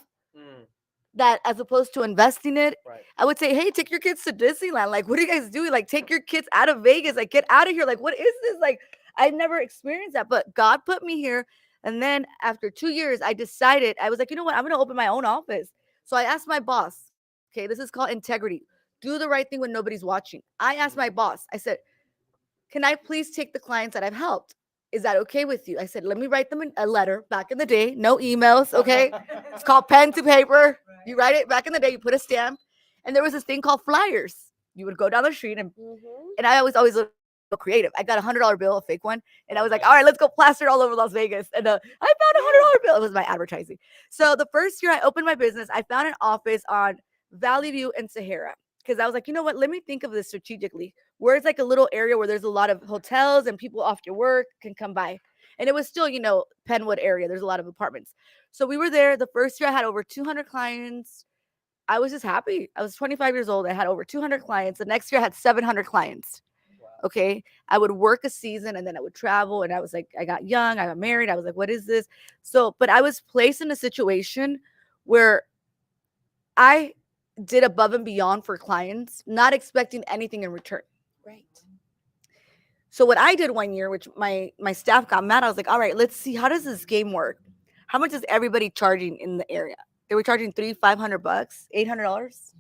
that as opposed to investing it. Right. I would say, hey, take your kids to Disneyland. Like, what are you guys doing? Like, take your kids out of Vegas. Like, get out of here. Like, what is this? Like, I've never experienced that, but God put me here. And then after 2 years, I decided, I was like, you know what? I'm going to open my own office. So I asked my boss, okay, this is called integrity. Do the right thing when nobody's watching. I asked my boss, I said, can I please take the clients that I've helped? Is that okay with you? I said, let me write them a letter back in the day. No emails, okay? It's called pen to paper. You write it back in the day, you put a stamp. And there was this thing called flyers. You would go down the street and I always look creative. I got $100 bill, a fake one. And I was like, all right, let's go plaster it all over Las Vegas. And I found $100 bill. It was my advertising. So the first year I opened my business, I found an office on Valley View and Sahara. Because I was like, you know what? Let me think of this strategically. Where it's like a little area where there's a lot of hotels and people after work can come by. And it was still, Penwood area. There's a lot of apartments. So we were there. The first year I had over 200 clients. I was just happy. I was 25 years old. I had over 200 clients. The next year I had 700 clients. Okay. I would work a season and then I would travel. And I was like, I got young. I got married. I was like, what is this? So, but I was placed in a situation where I did above and beyond for clients, not expecting anything in return. Right. So what I did one year, which my staff got mad, I was like, all right, let's see, how does this game work? How much is everybody charging in the area? They were charging $500, $800.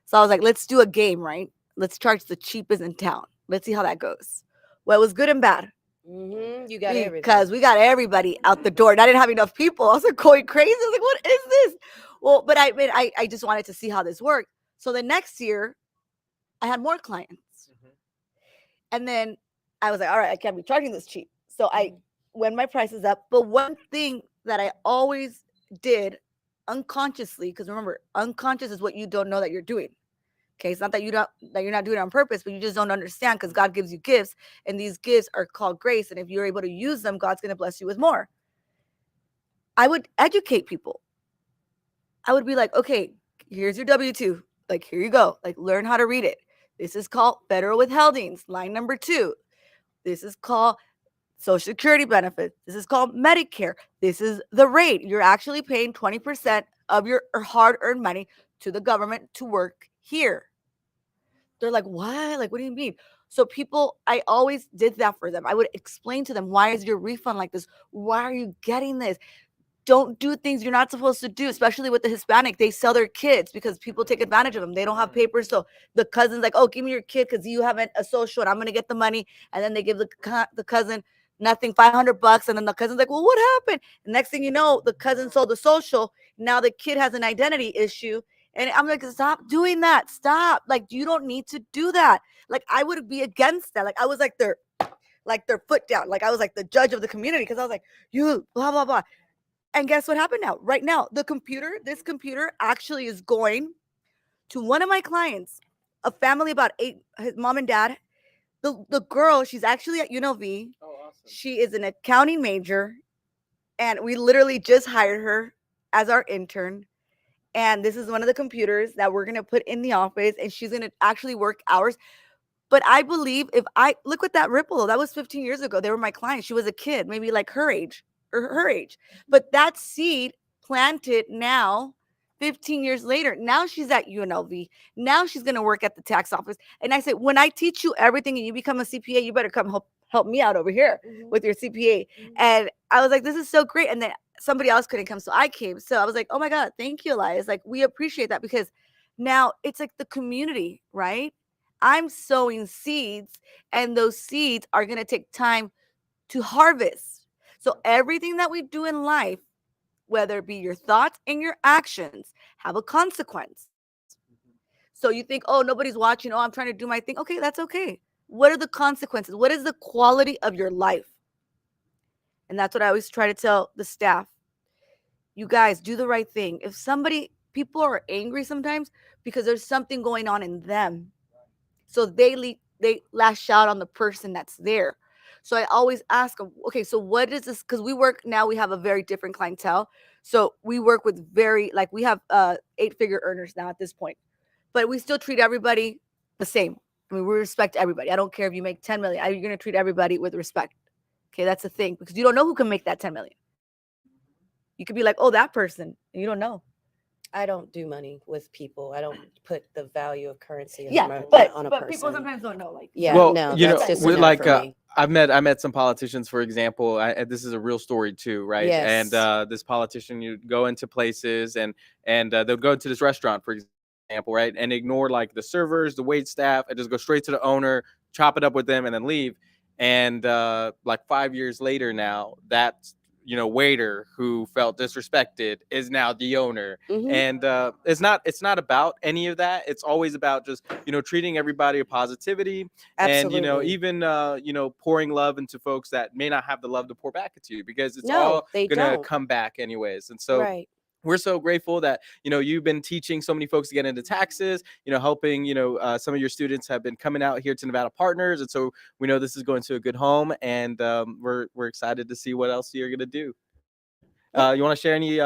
So I was like, let's do a game, right? Let's charge the cheapest in town. Let's see how that goes. Well, it was good and bad. You got everything. Because we got everybody out the door and I didn't have enough people. I was like going crazy. I was like, what is this? Well, but I just wanted to see how this worked. So the next year I had more clients. And then I was like, all right, I can't be charging this cheap. So I went my prices up. But one thing that I always did unconsciously, because remember, unconscious is what you don't know that you're doing. Okay, it's not that you're not doing it on purpose, but you just don't understand because God gives you gifts, and these gifts are called grace. And if you're able to use them, God's going to bless you with more. I would educate people. I would be like, okay, here's your W-2. Like, here you go. Like, learn how to read it. This is called federal withholdings, line number 2. This is called Social Security benefits. This is called Medicare. This is the rate. You're actually paying 20% of your hard-earned money to the government to work here. They're like, what? Like, what do you mean? So people, I always did that for them. I would explain to them, why is your refund like this? Why are you getting this? Don't do things you're not supposed to do, especially with the Hispanic. They sell their kids because people take advantage of them. They don't have papers. So the cousin's like, oh, give me your kid because you haven't a social and I'm going to get the money. And then they give the cousin nothing, $500. And then the cousin's like, well, what happened? And next thing you know, the cousin sold the social. Now the kid has an identity issue. And I'm like, stop doing that. Stop. Like, you don't need to do that. Like, I would be against that. Like, I was like their foot down. Like, I was like the judge of the community because I was like, you blah, blah, blah. And guess what happened now? Right now, this computer actually is going to one of my clients, a family about 8, his mom and dad. The girl, she's actually at UNLV. Oh, awesome. She is an accounting major. And we literally just hired her as our intern. And this is one of the computers that we're going to put in the office. And she's going to actually work hours. But I believe look at that Ripple. That was 15 years ago. They were my client. She was a kid, maybe like her age. But that seed planted now 15 years later, now she's at UNLV. Now she's going to work at the tax office. And I said, when I teach you everything and you become a CPA, you better come help me out over here with your CPA. And I was like, this is so great. And then somebody else couldn't come, so I came. So I was like, oh my God, thank you, Elias. Like, we appreciate that, because now it's like the community, right? I'm sowing seeds, and those seeds are going to take time to harvest. So everything that we do in life, whether it be your thoughts and your actions, have a consequence. So you think, oh, nobody's watching. Oh, I'm trying to do my thing. Okay, that's okay. What are the consequences? What is the quality of your life? And that's what I always try to tell the staff. You guys, do the right thing. If people are angry sometimes because there's something going on in them. So they lash out on the person that's there. So I always ask them, okay, so what is this? Because we have a very different clientele. So we work with we have 8-figure earners now at this point, but we still treat everybody the same. I mean, we respect everybody. I don't care if you make 10 million. You're going to treat everybody with respect. Okay, that's the thing, because you don't know who can make that 10 million. You could be like, oh, that person, and you don't know. I don't do money with people. I don't put the value of currency Yeah, on a but person. people sometimes don't know. Like, Yeah, Well, no, you that's know, just with enough for me. I met some politicians, for example. This is a real story too, right? Yes. And this politician, you go into places and they'll go into this restaurant, for example, right, and ignore like the servers, the wait staff, and just go straight to the owner, chop it up with them, and then leave. And like 5 years later now, that waiter who felt disrespected is now the owner. And it's not about any of that. It's always about just treating everybody with positivity. Absolutely. And even pouring love into folks that may not have the love to pour back into you, because it's No, all they gonna don't. come back anyways. And so Right. we're so grateful that you've been teaching so many folks to get into taxes, helping some of your students have been coming out here to Nevada Partners, and so we know this is going to a good home, and we're excited to see what else you're going to do. You want to share any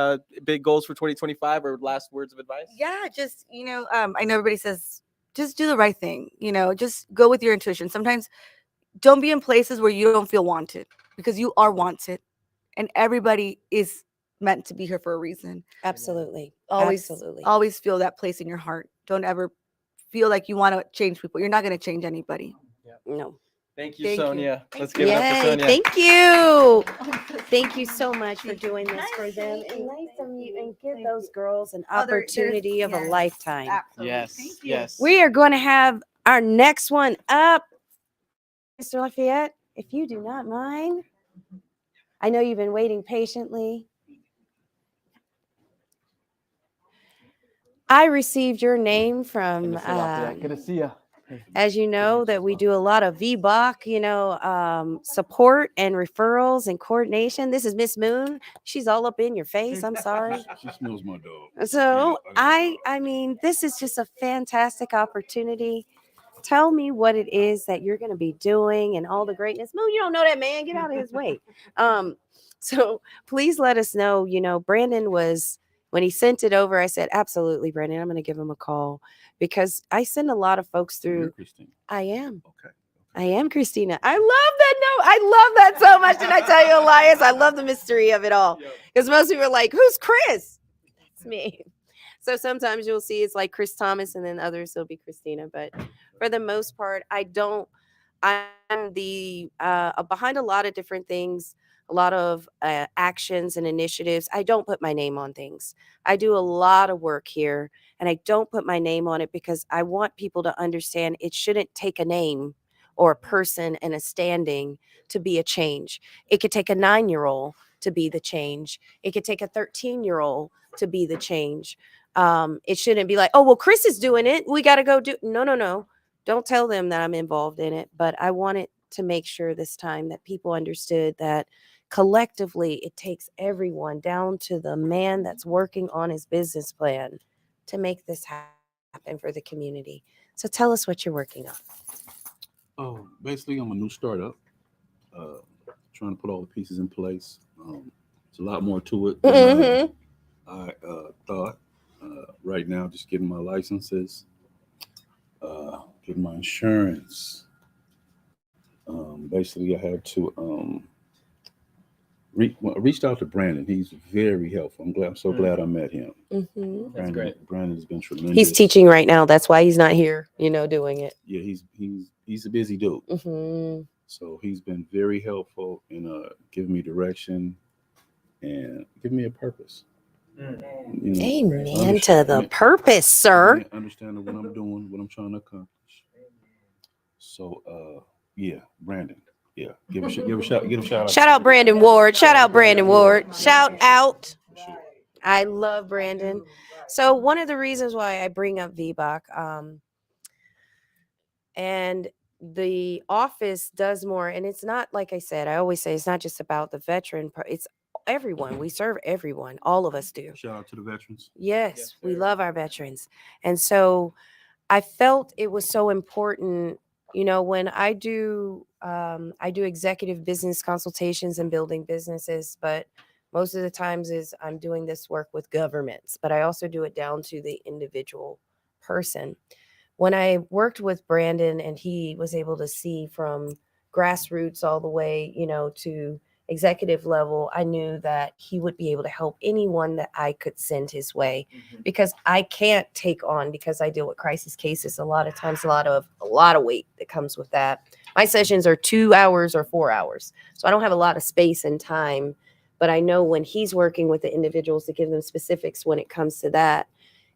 big goals for 2025 or last words of advice? Yeah, just I know everybody says just do the right thing. Just go with your intuition. Sometimes don't be in places where you don't feel wanted, because you are wanted, and everybody is meant to be here for a reason. Absolutely. Always feel that place in your heart. Don't ever feel like you want to change people. You're not going to change anybody. No. Thank you, Sonia. Thank Let's you. give it up for Sonia. Thank you. Thank you so much for doing this for them. And nice to meet and give those girls an opportunity of a lifetime. Absolutely. Yes. We are going to have our next one up. Mr. Lafayette, if you do not mind. I know you've been waiting patiently. I received your name from, Good to see you. as you know, that we do a lot of VBOC, support and referrals and coordination. This is Miss Moon. She's all up in your face. I'm sorry. She smells my dog. So I mean, this is just a fantastic opportunity. Tell me what it is that you're going to be doing and all the greatness. Moon, you don't know that man. Get out of his way. So please let us know. Brandon was, when he sent it over, I said, absolutely, Brandon, I'm going to give him a call, because I send a lot of folks through. You're Christine. I am. Okay. I am Christina. I love that note. I love that so much. Did I tell you, Elias? I love the mystery of it all. Because most people are like, who's Chris? That's me. So sometimes you'll see it's like Chris Thomas, and then others will be Christina. But for the most part, I'm the behind a lot of different things, a lot of actions and initiatives. I don't put my name on things. I do a lot of work here, and I don't put my name on it because I want people to understand it shouldn't take a name or a person and a standing to be a change. It could take a 9-year-old to be the change. It could take a 13-year-old to be the change. It shouldn't be like, oh, well, Chris is doing it, we got to go do. No. Don't tell them that I'm involved in it. But I wanted to make sure this time that people understood that collectively it takes everyone down to the man that's working on his business plan to make this happen for the community. So tell us what you're working on. Oh, basically, I'm a new startup, trying to put all the pieces in place. There's a lot more to it than I thought. Right now, just getting my licenses, getting my insurance. Basically, I had to reached out to Brandon. He's very helpful. I'm so glad I met him. Mm-hmm. That's great. Brandon's been tremendous. He's teaching right now. That's why he's not here, doing it. Yeah, he's a busy dude. Mm-hmm. So he's been very helpful in giving me direction and giving me a purpose. Amen to the purpose, sir. Understanding what I'm doing, what I'm trying to accomplish. So, yeah, Brandon. Yeah, give a shout out. Shout out Brandon Ward. Shout out Brandon Ward. Shout out. I love Brandon. So one of the reasons why I bring up VBOC, and the office does more, and it's not, like I said, I always say, it's not just about the veteran, it's everyone. We serve everyone. All of us do. Shout out to the veterans. Yes, we love our veterans. And so I felt it was so important, when I do executive business consultations and building businesses, but most of the times I'm doing this work with governments, but I also do it down to the individual person. When I worked with Brandon and he was able to see from grassroots all the way, to executive level, I knew that he would be able to help anyone that I could send his way, because I can't take on, because I deal with crisis cases a lot of times, a lot of weight that comes with that. My sessions are 2 hours or 4 hours. So I don't have a lot of space and time, but I know when he's working with the individuals to give them specifics when it comes to that,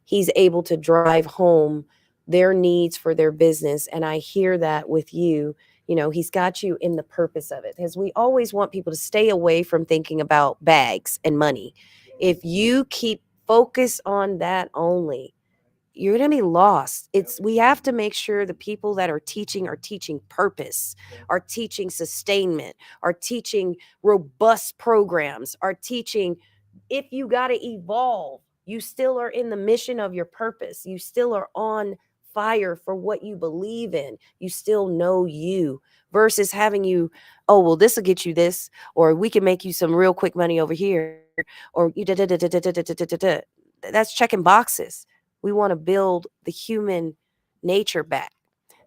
he's able to drive home their needs for their business. And I hear that with you. He's got you in the purpose of it, because we always want people to stay away from thinking about bags and money. If you keep focus on that only, you're going to be lost. We have to make sure the people that are teaching purpose, are teaching sustainment, are teaching robust programs, are teaching, if you got to evolve, you still are in the mission of your purpose. You still are on fire for what you believe in. You still know you, versus having you, oh, well, this will get you this, or we can make you some real quick money over here, or you that's checking boxes. We want to build the human nature back,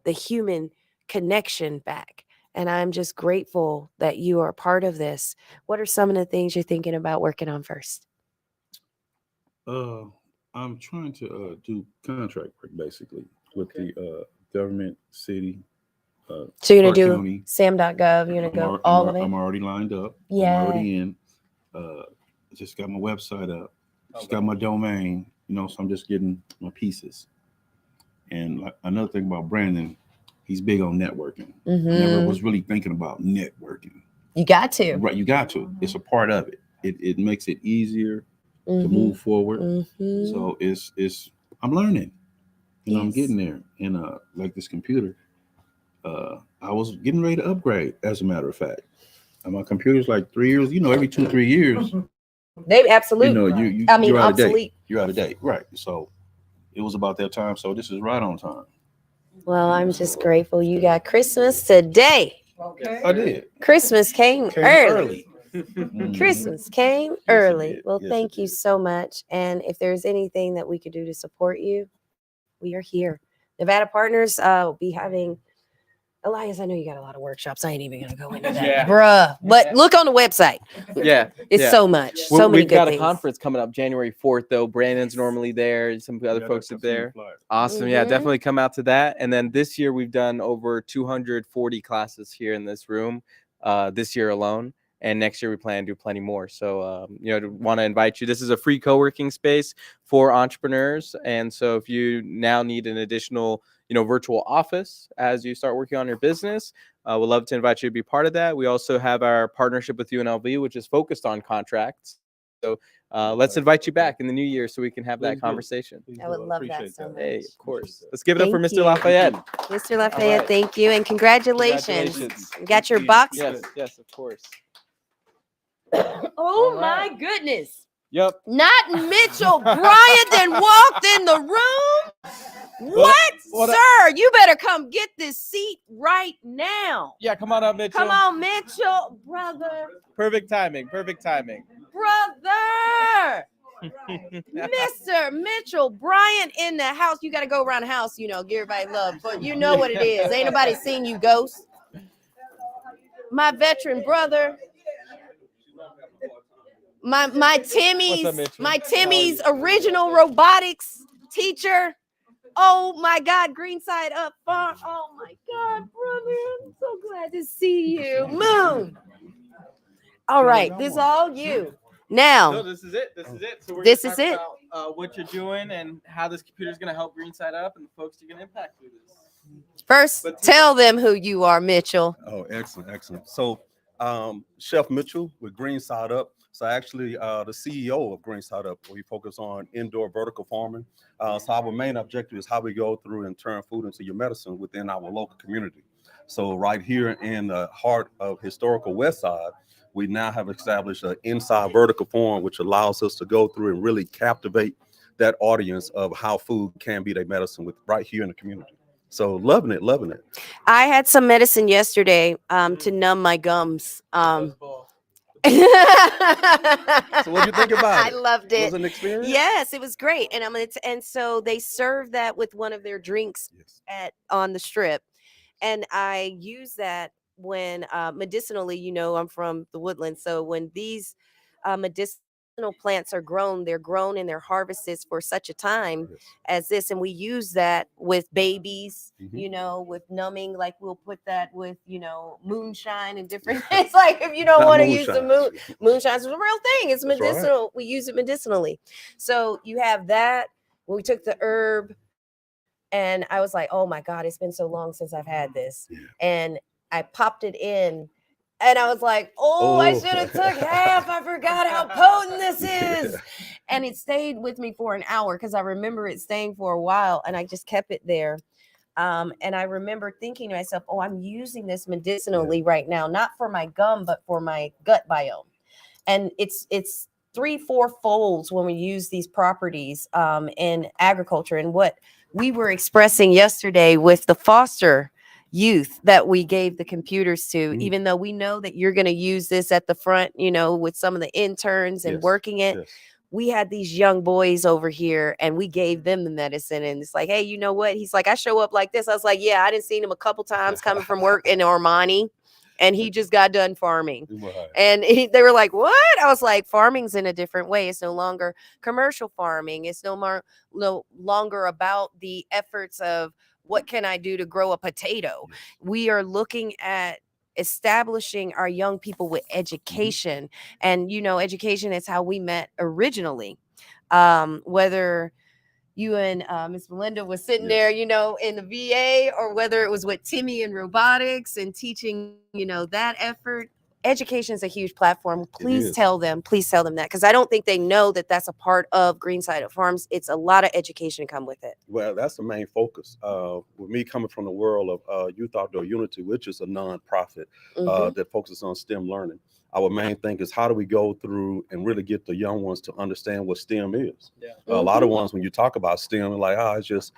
the human connection back. And I'm just grateful that you are a part of this. What are some of the things you're thinking about working on first? I'm trying to do contract work, basically, with the government, city. So you're going to do county. SAM.gov, you're going to go all of it? I'm already lined up. Yeah. I'm already in. Just got my website up. Just got my domain, so I'm just getting my pieces. And another thing about Brandon, he's big on networking. Mm-hmm. I never was really thinking about networking. You got to. Right, you got to. It's a part of it. It makes it easier Mm-hmm. to move forward. Mm-hmm. So it's I'm learning. Yes. I'm getting there. And like this computer, I was getting ready to upgrade, as a matter of fact. And my computer's like 3 years, every 2-3 years. They absolutely. You're out obsolete. of date. You're out of date. Right. So it was about that time. So this is right on time. Well, I'm just grateful you got Christmas today. Okay. I did. Christmas came early. Mhm. Christmas came Yes, early. it did. Well, Yes, thank it you did. so much. And if there's anything that we could do to support you, we are here. Nevada Partners will be having, Elias, I know you got a lot of workshops. I ain't even going to go into that, Yeah. bruh. But look on the website. Yeah. It's yeah. so much. So many We've good got a things. conference coming up January 4th, though. Brandon's normally there, and some other folks are there. Awesome. Yeah, Mhm. definitely come out to that. And then this year we've done over 240 classes here in this room this year alone. And next year we plan to do plenty more. So, want to invite you. This is a free co-working space for entrepreneurs. And so if you now need an additional, virtual office as you start working on your business, we'd love to invite you to be part of that. We also have our partnership with UNLV, which is focused on contracts. So let's invite you back in the new year so we can have that conversation. I would love that so much. Hey, of course. Let's give it up for Thank Mr. you. Lafayette. Mr. Lafayette, right. thank you. And congratulations. Congratulations. You got your box? Yes, of course. Oh, All right. my goodness. Yep. Not Mitchell Bryant then walked in the room. What? Sir, you better come get this seat right now. Yeah, come on up, Mitchell. Come on, Mitchell. Brother. Perfect timing. Perfect timing. Brother. Mr. Mitchell Bryant in the house. You got to go around the house, give everybody love. But you know what it is. Ain't nobody seen you, ghost. My veteran brother. my Timmy's Mitchell? original robotics teacher. Oh my God, Greenside Up Farm. Oh my God, brother, I'm so glad to see you. Moon. All right, this is all you. Now, No, this is it. This is it. So we're This gonna is talk it. about what you're doing and how this computer is gonna help Greenside Up and the folks you're gonna impact through this. first, But tell them who you are, Mitchell. Oh, excellent, excellent. So, Chef Mitchell with Green Side Up. So, actually, the CEO of Green Side Up, we focus on indoor vertical farming. So, our main objective is how we go through and turn food into your medicine within our local community. So, right here in the heart of historical West Side, we now have established an inside vertical farm, which allows us to go through and really captivate that audience of how food can be their medicine with right here in the community. So, loving it, loving it. I had some medicine yesterday to numb my gums. So what do you think about I it? loved Was it. it an experience? Yes, it was great, and and so they serve that with one of their drinks Yes. on the strip, and I use that when medicinally. I'm from the woodlands, so when these medicinal plants are grown, they're grown and they're harvested for such a time Yes. as this, and we use that with babies. Mhm. With numbing, like we'll put that with moonshine and different things. Like if you don't Not want to use the moonshine. moonshine's a real thing. It's That's right. medicinal. We use it medicinally. So you have that. When we took the herb, and I was like, oh my God, it's been so long since I've had this. Yeah. And I popped it in, and I was like, oh, I should have took half. I forgot how potent this is. Yeah. And it stayed with me for an hour because I remember it staying for a while, and I just kept it there. And I remember thinking to myself, oh, I'm using this medicinally right now, not for my gum, but for my gut biome. And it's 3-4 folds when we use these properties in agriculture. And what we were expressing yesterday with the foster youth that we gave the computers to, even though we know that you're going to use this at the front, with some of the interns and Yes. working it. Yes. We had these young boys over here and we gave them the medicine, and it's like, hey, you know what? He's like, I show up like this. I was like, yeah, I didn't see him a couple times coming from work in Armani, and he just got done farming. Right. And they were like, what? I was like, farming's in a different way. It's no longer commercial farming. It's no longer about the efforts of what can I do to grow a potato. We are looking at establishing our young people with education. And education is how we met originally. Whether you and Miss Melinda was sitting there, in the VA, or whether it was with Timmy and robotics and teaching, that effort. Education is a huge platform. Please tell them that, because I don't think they know that that's a part of Greenside Up Farms. It's a lot of education to come with it. Well, that's the main focus. With me coming from the world of Youth Outdoor Unity, which is a nonprofit that focuses on STEM learning. Our main thing is how do we go through and really get the young ones to understand what STEM is. Yeah. A lot of ones, when you talk about STEM, are like, it's just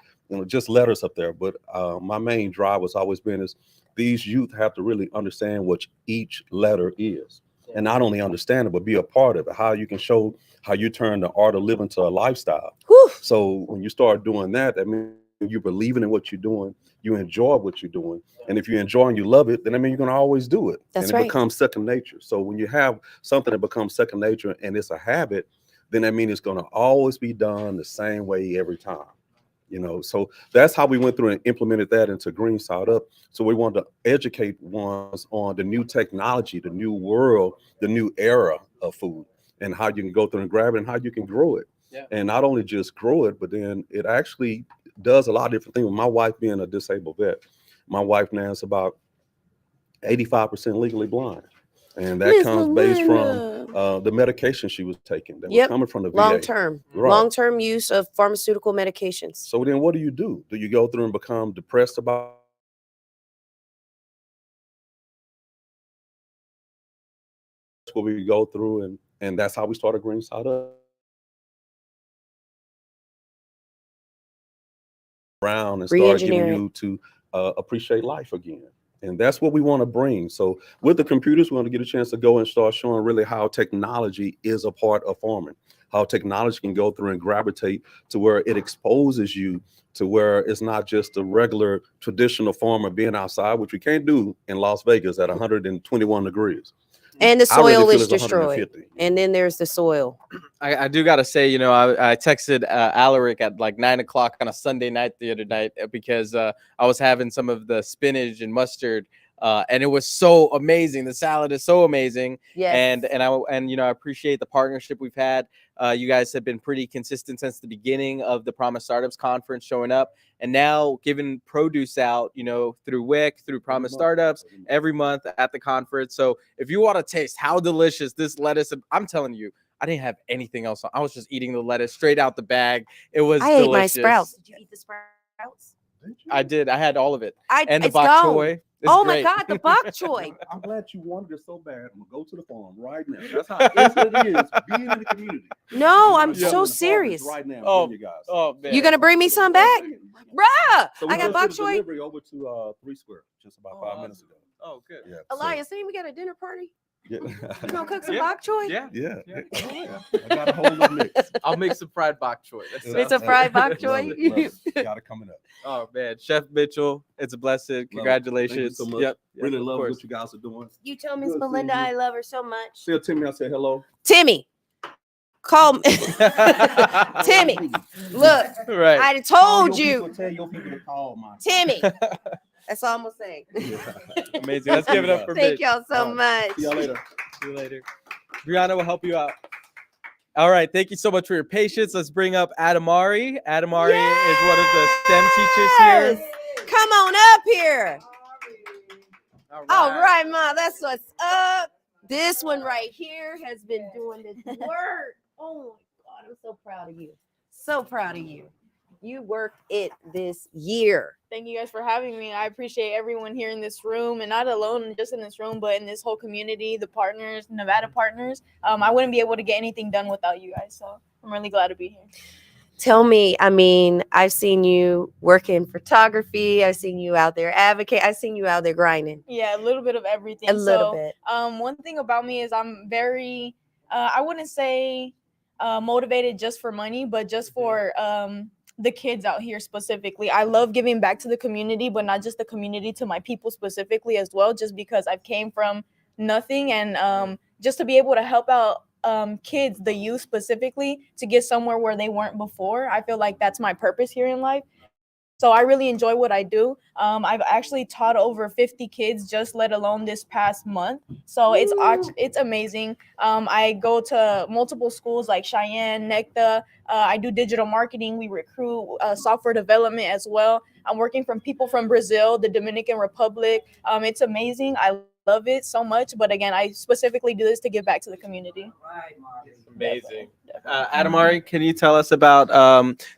just letters up there. But my main drive has always been is these youth have to really understand what each letter is, and not only understand it, but be a part of it. How you can show how you turn the art of living to a lifestyle. Whew. So when you start doing that, that means you're believing in what you're doing. You enjoy what you're doing. And if you enjoy and you love it, then you're going to always do it. That's and it right. becomes second nature. So when you have something that becomes second nature and it's a habit, then that means it's going to always be done the same way every time. So that's how we went through and implemented that into Green Side Up. So we wanted to educate ones on the new technology, the new world, the new era of food, and how you can go through and grab it and how you can grow it. Yeah. And not only just grow it, but then it actually does a lot of different things. With my wife being a disabled vet, my wife now is about 85% legally blind. And that Miss comes based Melinda. from the medication she was taking that was coming from the VA. Long-term. Right. Long-term use of pharmaceutical medications. So then what do? Do you go through and become depressed about what we go through? And that's how we started Green Side Up. Around and start getting you to appreciate life again. And that's what we want to bring. So with the computers, we want to get a chance to go and start showing really how technology is a part of farming, how technology can go through and gravitate to where it exposes you to where it's not just a regular traditional farmer being outside, which we can't do in Las Vegas at 121 degrees. And the I really soil feel is it's destroyed. 150. And then there's the soil. I do gotta say, you know, I texted Alaric at like 9 o'clock on a Sunday night the other night because I was having some of the spinach and mustard, and it was so amazing. The salad is so amazing, Yes. and you know, I appreciate the partnership we've had. You guys have been pretty consistent since the beginning of the Promise Startups Conference, showing up, and now giving produce out, you know, through WIC, through Promise Startups every month at the conference. So if you want to taste how delicious this lettuce, I'm telling you, I didn't have anything else on. I was just eating the lettuce straight out the bag. It was I ate my delicious. sprouts. Did you eat the sprouts? I did. I had all of it. And the it's bok gone. choy. It's Oh great. my God, the bok choy. I'm glad you wanted it so bad. I'm gonna go to the farm right now. That's how easy it is being in the community. No, I'm I'm so serious. right now. Oh, you guys. Oh man. You gonna bring me some back? Bruh, So we I got just bok did a choy. delivery over to 3 Square just about 5 minutes ago. Oh, good. Yeah. Elias, saying we got a dinner party. Yeah. You gonna cook some Yeah. bok choy? Yeah. Yeah. Yeah. I got a whole of mix. I'll make some fried bok choy. It's a fried bok choy. Got it coming up. Oh man, Chef Mitchell, it's a blessing. Congratulations. Thank you so much. Yep. Really of love course. what you guys are doing. You tell Miss Good seeing Belinda you. I love her so much. Tell Timmy I said hello. Timmy, call me. Timmy, look, Right. I told you. Tell your people to call my. Timmy. That's all I'm gonna say. Amazing. Let's give it up for Thank Mitch. y'all so All much. See y'all later. See you later. Brianna will help you out. All right. Thank you so much for your patience. Let's bring up Adamari. Adamari is one of the STEM teachers here. Come on up here. All right, Ma. That's what's up. This one right here has been doing this work. Oh my God, I'm so proud of you. So proud of you. You worked it this year. Thank you guys for having me. I appreciate everyone here in this room, and not alone just in this room, but in this whole community, the partners, Nevada partners. I wouldn't be able to get anything done without you guys. So I'm really glad to be here. Tell me, I mean, I've seen you work in photography. I've seen you out there advocate. I've seen you out there grinding. Yeah, a little bit of everything. A little bit. One thing about me is I'm very, I wouldn't say motivated just for money, but just for the kids out here specifically. I love giving back to the community, but not just the community, to my people specifically as well, just because I've came from nothing, and just to be able to help out kids, the youth specifically, to get somewhere where they weren't before. I feel like that's my purpose here in life. So I really enjoy what I do. I've actually taught over 50 kids, just let alone this past month. So it's amazing. I go to multiple schools like Cheyenne, NECTA. I do digital marketing. We recruit software development as well. I'm working from people from Brazil, the Dominican Republic. It's amazing. I love it so much. But again, I specifically do this to give back to the community. Amazing. Adamari, can you tell us about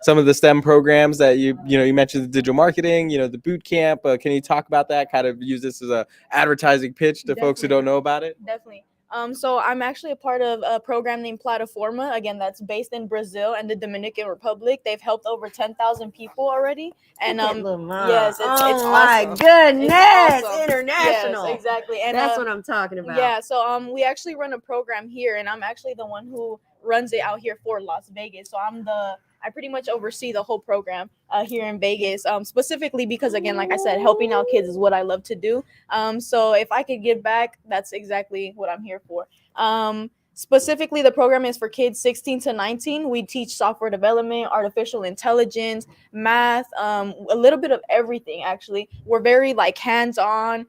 some of the STEM programs that you mentioned, the digital marketing, the boot camp. Can you talk about that? Kind of use this as a advertising pitch to folks who don't know about it. Definitely. So I'm actually a part of a program named Plataforma. Again, that's based in Brazil and the Dominican Republic. They've helped over 10,000 people already. And yes, it's my awesome. goodness, It's awesome. international. Yes, exactly. And that's what I'm talking about. Yeah, so we actually run a program here, and I'm actually the one who runs it out here for Las Vegas. So I pretty much oversee the whole program here in Vegas, specifically because, again, like I said, helping out kids is what I love to do. So if I could give back, that's exactly what I'm here for. Specifically, the program is for kids 16 to 19. We teach software development, artificial intelligence, math, a little bit of everything, actually. We're very hands-on.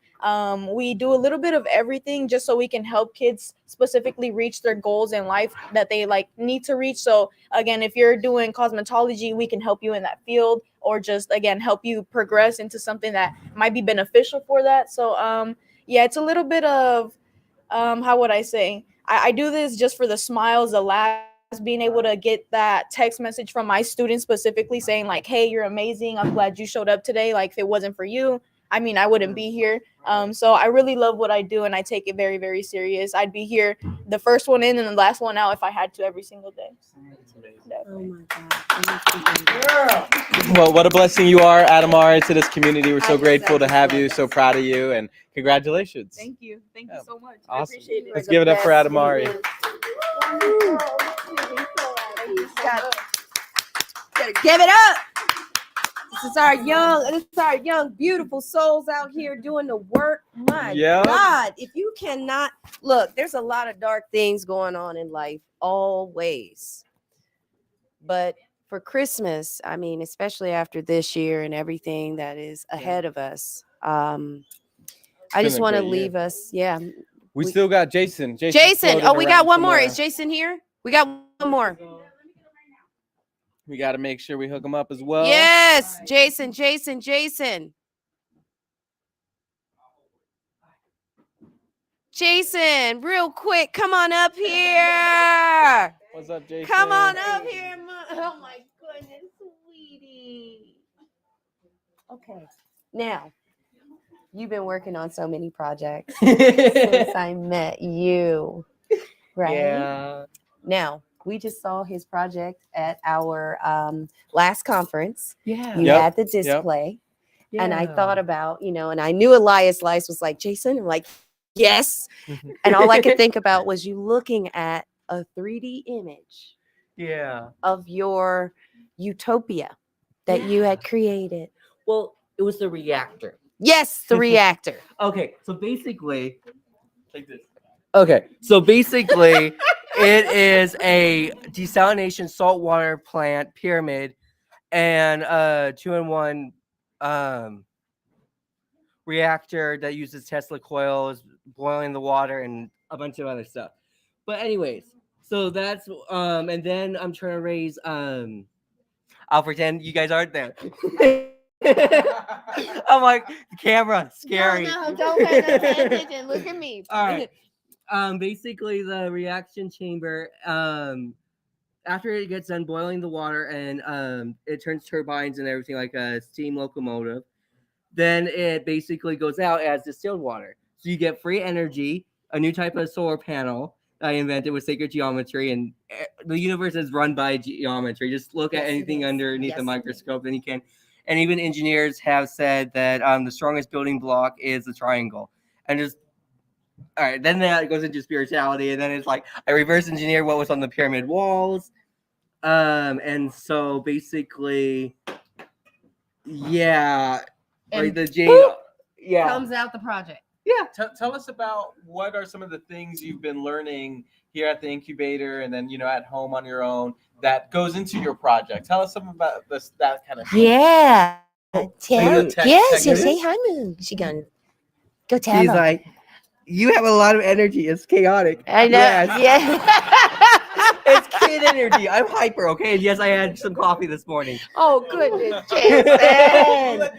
We do a little bit of everything just so we can help kids specifically reach their goals in life that they need to reach. So again, if you're doing cosmetology, we can help you in that field, or just again help you progress into something that might be beneficial for that. So yeah, it's a little bit of how would I say? I do this just for the smiles, the laughs, being able to get that text message from my students specifically saying hey, you're amazing. I'm glad you showed up today. If it wasn't for you, I wouldn't be here. So I really love what I do, and I take it very, very serious. I'd be here the first one in and the last one out if I had to every single day. Oh my God. Well, what a blessing you are, Adamari, to this community. We're so grateful to have you, so proud of you, and congratulations. Thank you. Thank you so much. Awesome. I appreciate it. Let's give it up for Adamari. Gotta give it up. It's our young, beautiful souls out here doing the work. My Yep. God, if you cannot look, there's a lot of dark things going on in life, always. But for Christmas, I mean, especially after this year and everything that is ahead of us, I just been a want to great year. leave us. Yeah. We still got Jason. Jason. Oh, we got one more. Is Jason here? We got one more. We got to make sure we hook him up as well. Yes, Jason. Jason, real quick, come on up here. What's up, Jason? Come on up here. Oh my goodness, sweetie. Okay, now you've been working on so many projects since I met you, right? Yeah. Now, we just saw his project at our last conference. Yeah. You had the display. And I thought about, and I knew Elias Lice was like, Jason, I'm like, yes. And all I could think about was you looking at a 3D image of your utopia that you had created. Well, it was the reactor. Yes, the reactor. Okay, so basically, take this. Okay, so basically, it is a desalination saltwater plant pyramid and a 2-in-1 reactor that uses Tesla coils, boiling the water, and a bunch of other stuff. But anyways, so that's and then I'm trying to raise I'll pretend you guys aren't there. I'm like, the camera, scary. No, don't pay attention. Look at me. All right. Basically, the reaction chamber, after it gets done boiling the water and it turns turbines and everything like a steam locomotive, then it basically goes out as distilled water. So you get free energy, a new type of solar panel I invented with sacred geometry, and the universe is run by geometry. Just look at anything underneath the microscope, and you can. And even engineers have said that the strongest building block is the triangle. And just all right, then that goes into spirituality, and then it's like I reverse engineer what was on the pyramid walls, and so basically, yeah, And like the Jane, yeah, comes out the project. Yeah. Tell us about what are some of the things you've been learning here at the incubator and then, at home on your own that goes into your project. Tell us some about that kind of stuff. Yeah. Yes, say hi, Moon. She gonna go tell She's her. like, you have a lot of energy. It's chaotic. I know. Yes. It's kid energy. I'm hyper, okay? And yes, I had some coffee this morning. Oh, goodness, Jason.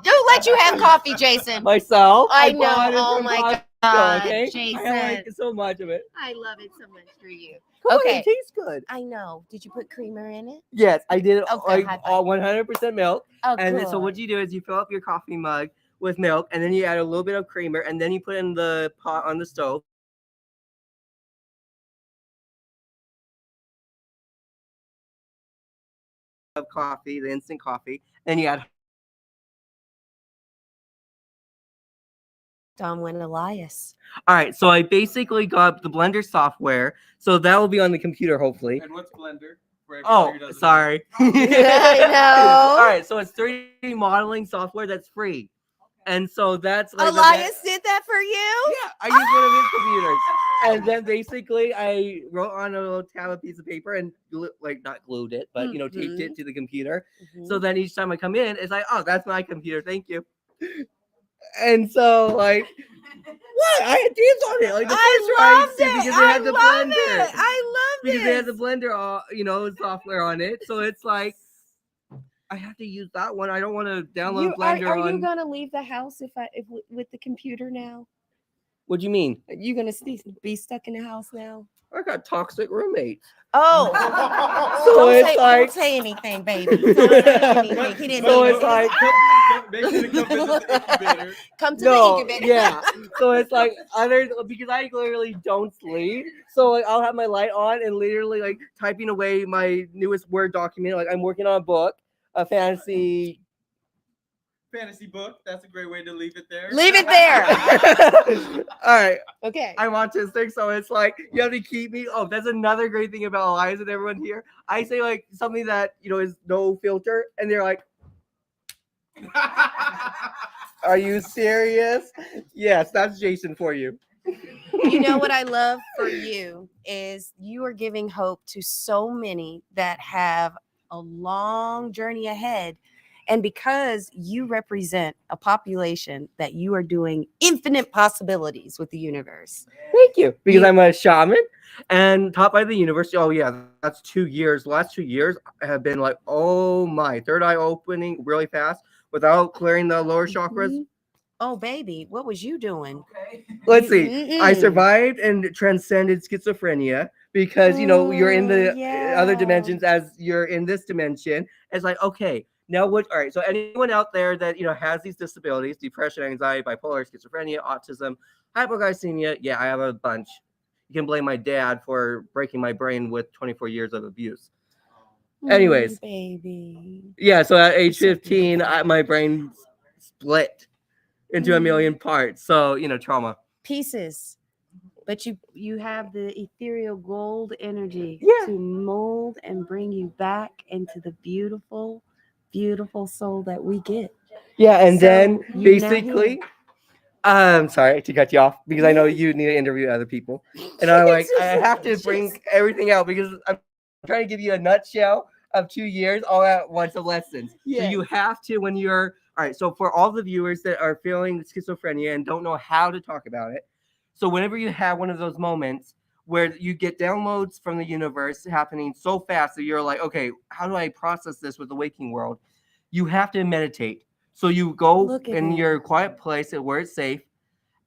Do let you have coffee, Jason. Myself. I bought know. it Oh, from my Costco, God, okay? Jason. I like so much of it. I love it so much for you. Come on, Okay. it tastes good. I know. Did you put creamer in it? Yes, I did it Okay, like all 100% milk. Oh, And then, so good. what you do is you fill up your coffee mug with milk, and then you add a little bit of creamer, and then you put in the pot on the stove. Of coffee, the instant coffee, then you add Don went Elias. all right, so I basically got the Blender software, so that will be on the computer hopefully. And what's Blender? Oh, sorry. I know. All right, so it's 3D modeling software that's free, and so that's like Elias did that for you? Yeah, I used one of his computers, and then basically I wrote on a little tab piece of paper and not glued it, but taped it to the computer. So then each time I come in, it's like, oh, that's my computer, thank you. And so like, what? I had dibs on it. Like the first loved time it. because they had the love blender. it. I love Because it. they had the blender, software on it. So it's like I have to use that one. I don't want to download Blender Are on. you gonna leave the house if with the computer now? What do you mean? Are you gonna be stuck in the house now? I got toxic roommates. Oh, So it's like- don't say anything, baby. Don't say anything. He didn't So mean it's it. like Make sure to come visit the incubator. Come to no, the incubator. yeah. So it's like because I literally don't sleep. So like I'll have my light on and literally like typing away my newest Word document. Like I'm working on a book, a fantasy book. That's a great way to leave it there. Leave it there. All right. Okay. I'm autistic, so it's like you have to keep me. Oh, that's another great thing about Elias and everyone here. I say like something that is no filter, and they're like, Are you serious? Yes, that's Jason for you. You know what I love for you is you are giving hope to so many that have a long journey ahead. And because you represent a population that you are doing infinite possibilities with the universe. Thank you. Because I'm a shaman and taught by the university. Oh, yeah, that's 2 years. The last 2 years have been like, oh my, third eye opening really fast without clearing the lower chakras. Oh, baby, what was you doing? Let's see. I survived and transcended schizophrenia because, you know, you're in the other dimensions as you're in this dimension. It's like, okay, now what? All right. So anyone out there that, you know, has these disabilities, depression, anxiety, bipolar, schizophrenia, autism, hypoglycemia. Yeah, I have a bunch. You can blame my dad for breaking my brain with 24 years of abuse. Anyways, baby. Yeah. So at age 15, my brain split into a million parts. So, you know, trauma. Pieces. But you have the ethereal gold energy to mold and bring you back into the beautiful, beautiful soul that we get. Yeah, and So, then you're now basically, here. I'm sorry to cut you off because I know you need to interview other people, and I'm like, I have to bring everything out because I'm trying to give you a nutshell of 2 years all at once of lessons. So Yes. you have to when you're all right. So for all the viewers that are feeling schizophrenia and don't know how to talk about it, so whenever you have one of those moments where you get downloads from the universe happening so fast that you're like, okay, how do I process this with the waking world? You have to meditate. So you go in your quiet place where it's safe,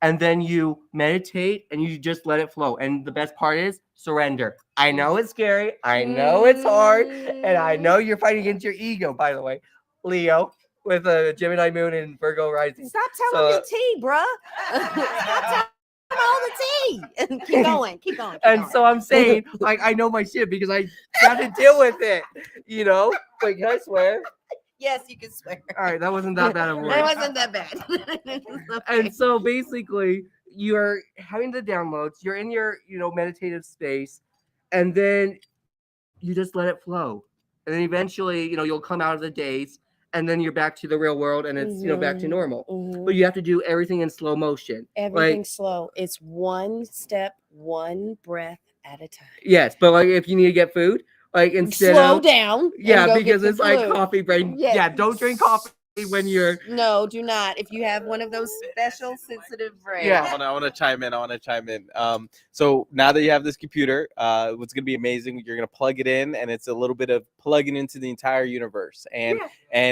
and then you meditate and you just let it flow. And the best part is surrender. I know it's scary. I know it's hard. And I know you're fighting against your ego, by the way. Leo with a Gemini moon and Virgo rising. Stop telling the tea, bruh. Stop telling all the tea. Keep going. Keep going. And so I'm saying, like, I know my shit because I got to deal with it, you know? Wait, can I swear? Yes, you can swear. All right, that wasn't that bad of a word. That wasn't that bad. And so basically, you're having the downloads, you're in your, you know, meditative space, and then you just let it flow. And then eventually, you know, you'll come out of the daze, and then you're back to the real world, and it's, you know, back to normal. But you have to do everything in slow motion. Everything Like, slow. It's one step, one breath at a time. yes, but like if you need to get food, like instead Slow of, down. yeah, and go because get it's the like food. coffee brain. Yes. Yeah, don't drink coffee when you're. No, do not. If you have one of those special sensitive brains. Yeah, I want to chime in. So now that you have this computer, what's going to be amazing, you're going to plug it in, and it's a little bit of plugging into the entire universe, and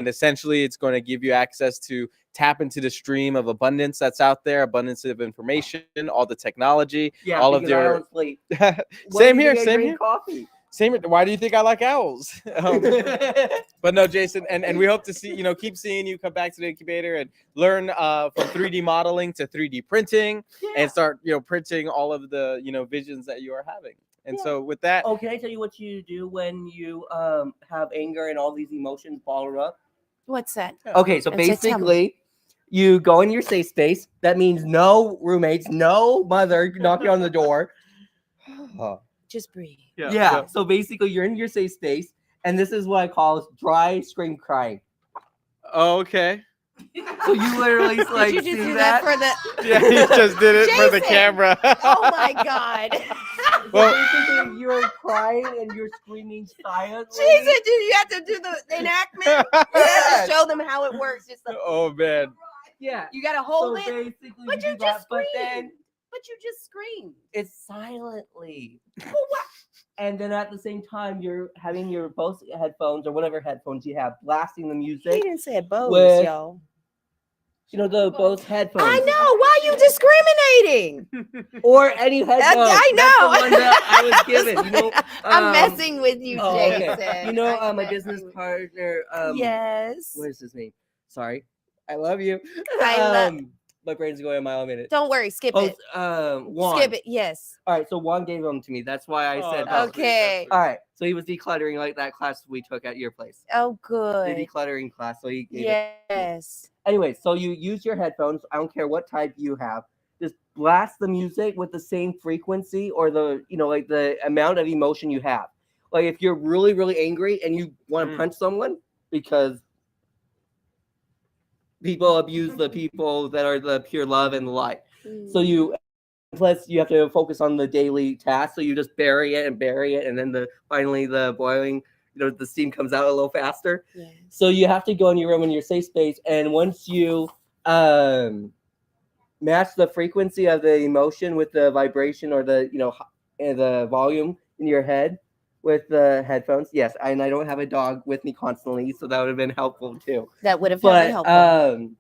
essentially it's going to give you access to tap into the stream of abundance that's out there, abundance of information, all the technology, Yeah, all of because I your. don't sleep. Same here. Same here. Coffee. Same. Why do you think I like owls? But no, Jason, and we hope to see, keep seeing you come back to the incubator and learn from 3D modeling to 3D printing and start, printing all of the, visions that you are having. And so with that. Oh, can I tell you what you do when you have anger and all these emotions bottled up? What's that? Okay, so basically, you go in your safe space. That means no roommates, no mother knocking on the door. Just breathe. Yeah. So basically, you're in your safe space, and this is what I call dry scream crying. Oh, okay. So you literally like Did you just see do that? for the? Yeah, he just did it for the camera. Oh my God. Well, basically, you're crying and you're screaming silently. Jesus, do you have to do the enactment? You have to show them how it works. Just like, Oh man. Yeah. you gotta hold So it. basically, But you you do that, just but scream. then But you just scream. it's silently. And then at the same time, you're having your Bose headphones or whatever headphones you have, blasting the music. He didn't say Bose, with, y'all. You know, the Bose headphones. I know. Why are you discriminating? Or any headphones. I know. That's the one that I was given. You know, I'm messing with you, Jason. Okay. You know, my business partner. Yes. What is his name? Sorry. I love you. I love. My brain's going a mile a minute. Don't worry. Skip it. Juan. Skip it. Yes. All right. So Juan gave them to me. That's why I said. Okay. All right. So he was decluttering like that class we took at your place. Oh, good. The decluttering class. So he gave it. Yes. Anyway, so you use your headphones. I don't care what type you have. Just blast the music with the same frequency or the, like the amount of emotion you have. Like if you're really, really angry and you want to punch someone because people abuse the people that are the pure love and the light. So you, plus you have to focus on the daily task. So you just bury it, and then finally the boiling, the steam comes out a little faster. Yeah. So you have to go in your room in your safe space, and once you match the frequency of the emotion with the vibration or the volume in your head with the headphones. Yes, and I don't have a dog with me constantly, so that would have been helpful too. That would have been helpful.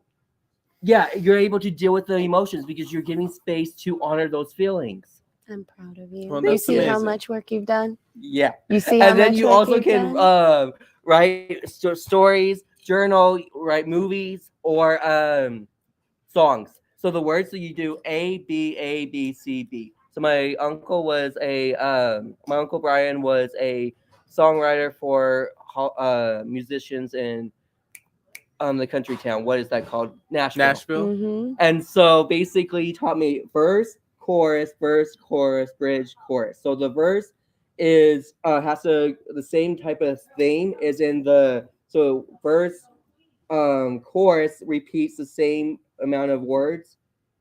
Yeah, you're able to deal with the emotions because you're giving space to honor those feelings. I'm proud of you. Well, You that's see how amazing. much work you've done? Yeah. You see how And then much you work also you've can done? write stories, journal, write movies, or songs. So the words that you do A B A B C B. So my uncle Brian was a songwriter for musicians in the country town. What is that called? Nashville. Mm-hmm. And so basically he taught me verse, chorus, bridge, chorus. So the verse is has the same type of theme as in the verse, chorus repeats the same amount of words.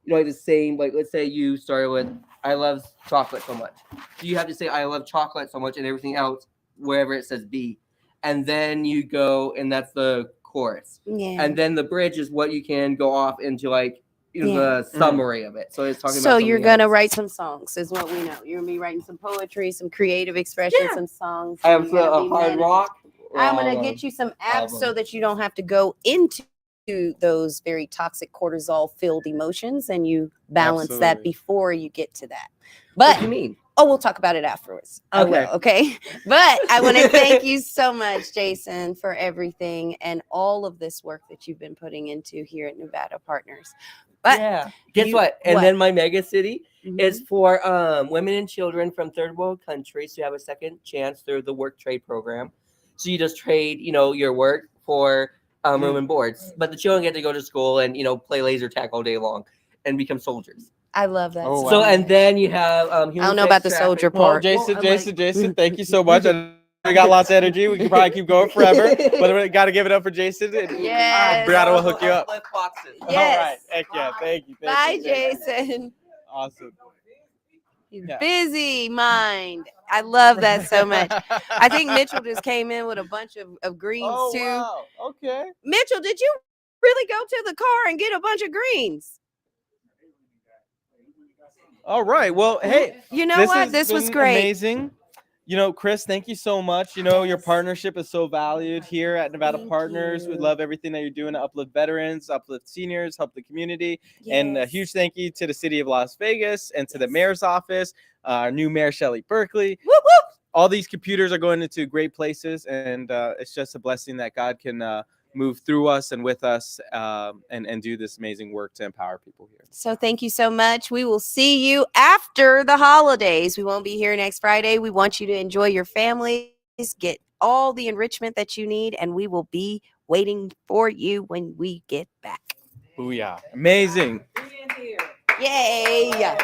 Like the same, like let's say you started with I love chocolate so much. So you have to say I love chocolate so much and everything else wherever it says B. And then you go and that's the chorus. Yeah. And then the bridge is what you can go off into the summary of it. So it's talking about So you're something gonna else. write some songs, is what we know. You're gonna be writing some poetry, some creative expression, some songs. I have You're gonna a be hard meditating. rock. I'm gonna get you some apps so album. that you don't have to go into those very toxic cortisol-filled emotions, and you balance that Absolutely. before you get to that. What But do you mean? oh, we'll talk about it afterwards. I will, okay? But I want to thank you so much, Jason, for everything and all of this work that you've been putting into here at Nevada Partners. But yeah. Guess what? And then my mega city is Mhm. for women and children from third world countries to have a second chance through the work trade program. So you just trade, your work for room and boards. But the children get to go to school and, play laser tag all day long and become soldiers. I love that. Oh, so wow. And much. then you have I don't know about the soldier Well, part. Jason, I'm Jason, like- thank you so much. We got lots of energy. We can probably keep going forever, but we got to give it up for Jason. Yes. Brianna will hook you up. Boxes. All right. Yes. Heck yeah. Thank you. Bye, Thank you. Jason. Awesome. He's Yeah. busy mind. I love that so much. I think Mitchell just came in with a bunch of greens Oh, too. wow. Okay. Mitchell, did you really go to the car and get a bunch of greens? All right. Well, hey, You know what? This was been great. amazing. Chris, thank you so much. Your Yes. partnership is so valued here at Nevada Thank Partners. We you. love everything that you're doing to uplift veterans, uplift seniors, help the community. And a Yes. huge thank you to the city of Las Vegas and to the mayor's office, our new mayor, Shelley Berkeley. Whoop, whoop. All these computers are going into great places, and it's just a blessing that God can move through us and with us and do this amazing work to empower people here. So thank you so much. We will see you after the holidays. We won't be here next Friday. We want you to enjoy your families, get all the enrichment that you need, and we will be waiting for you when we get back. Booyah. Amazing. Yay. Girl.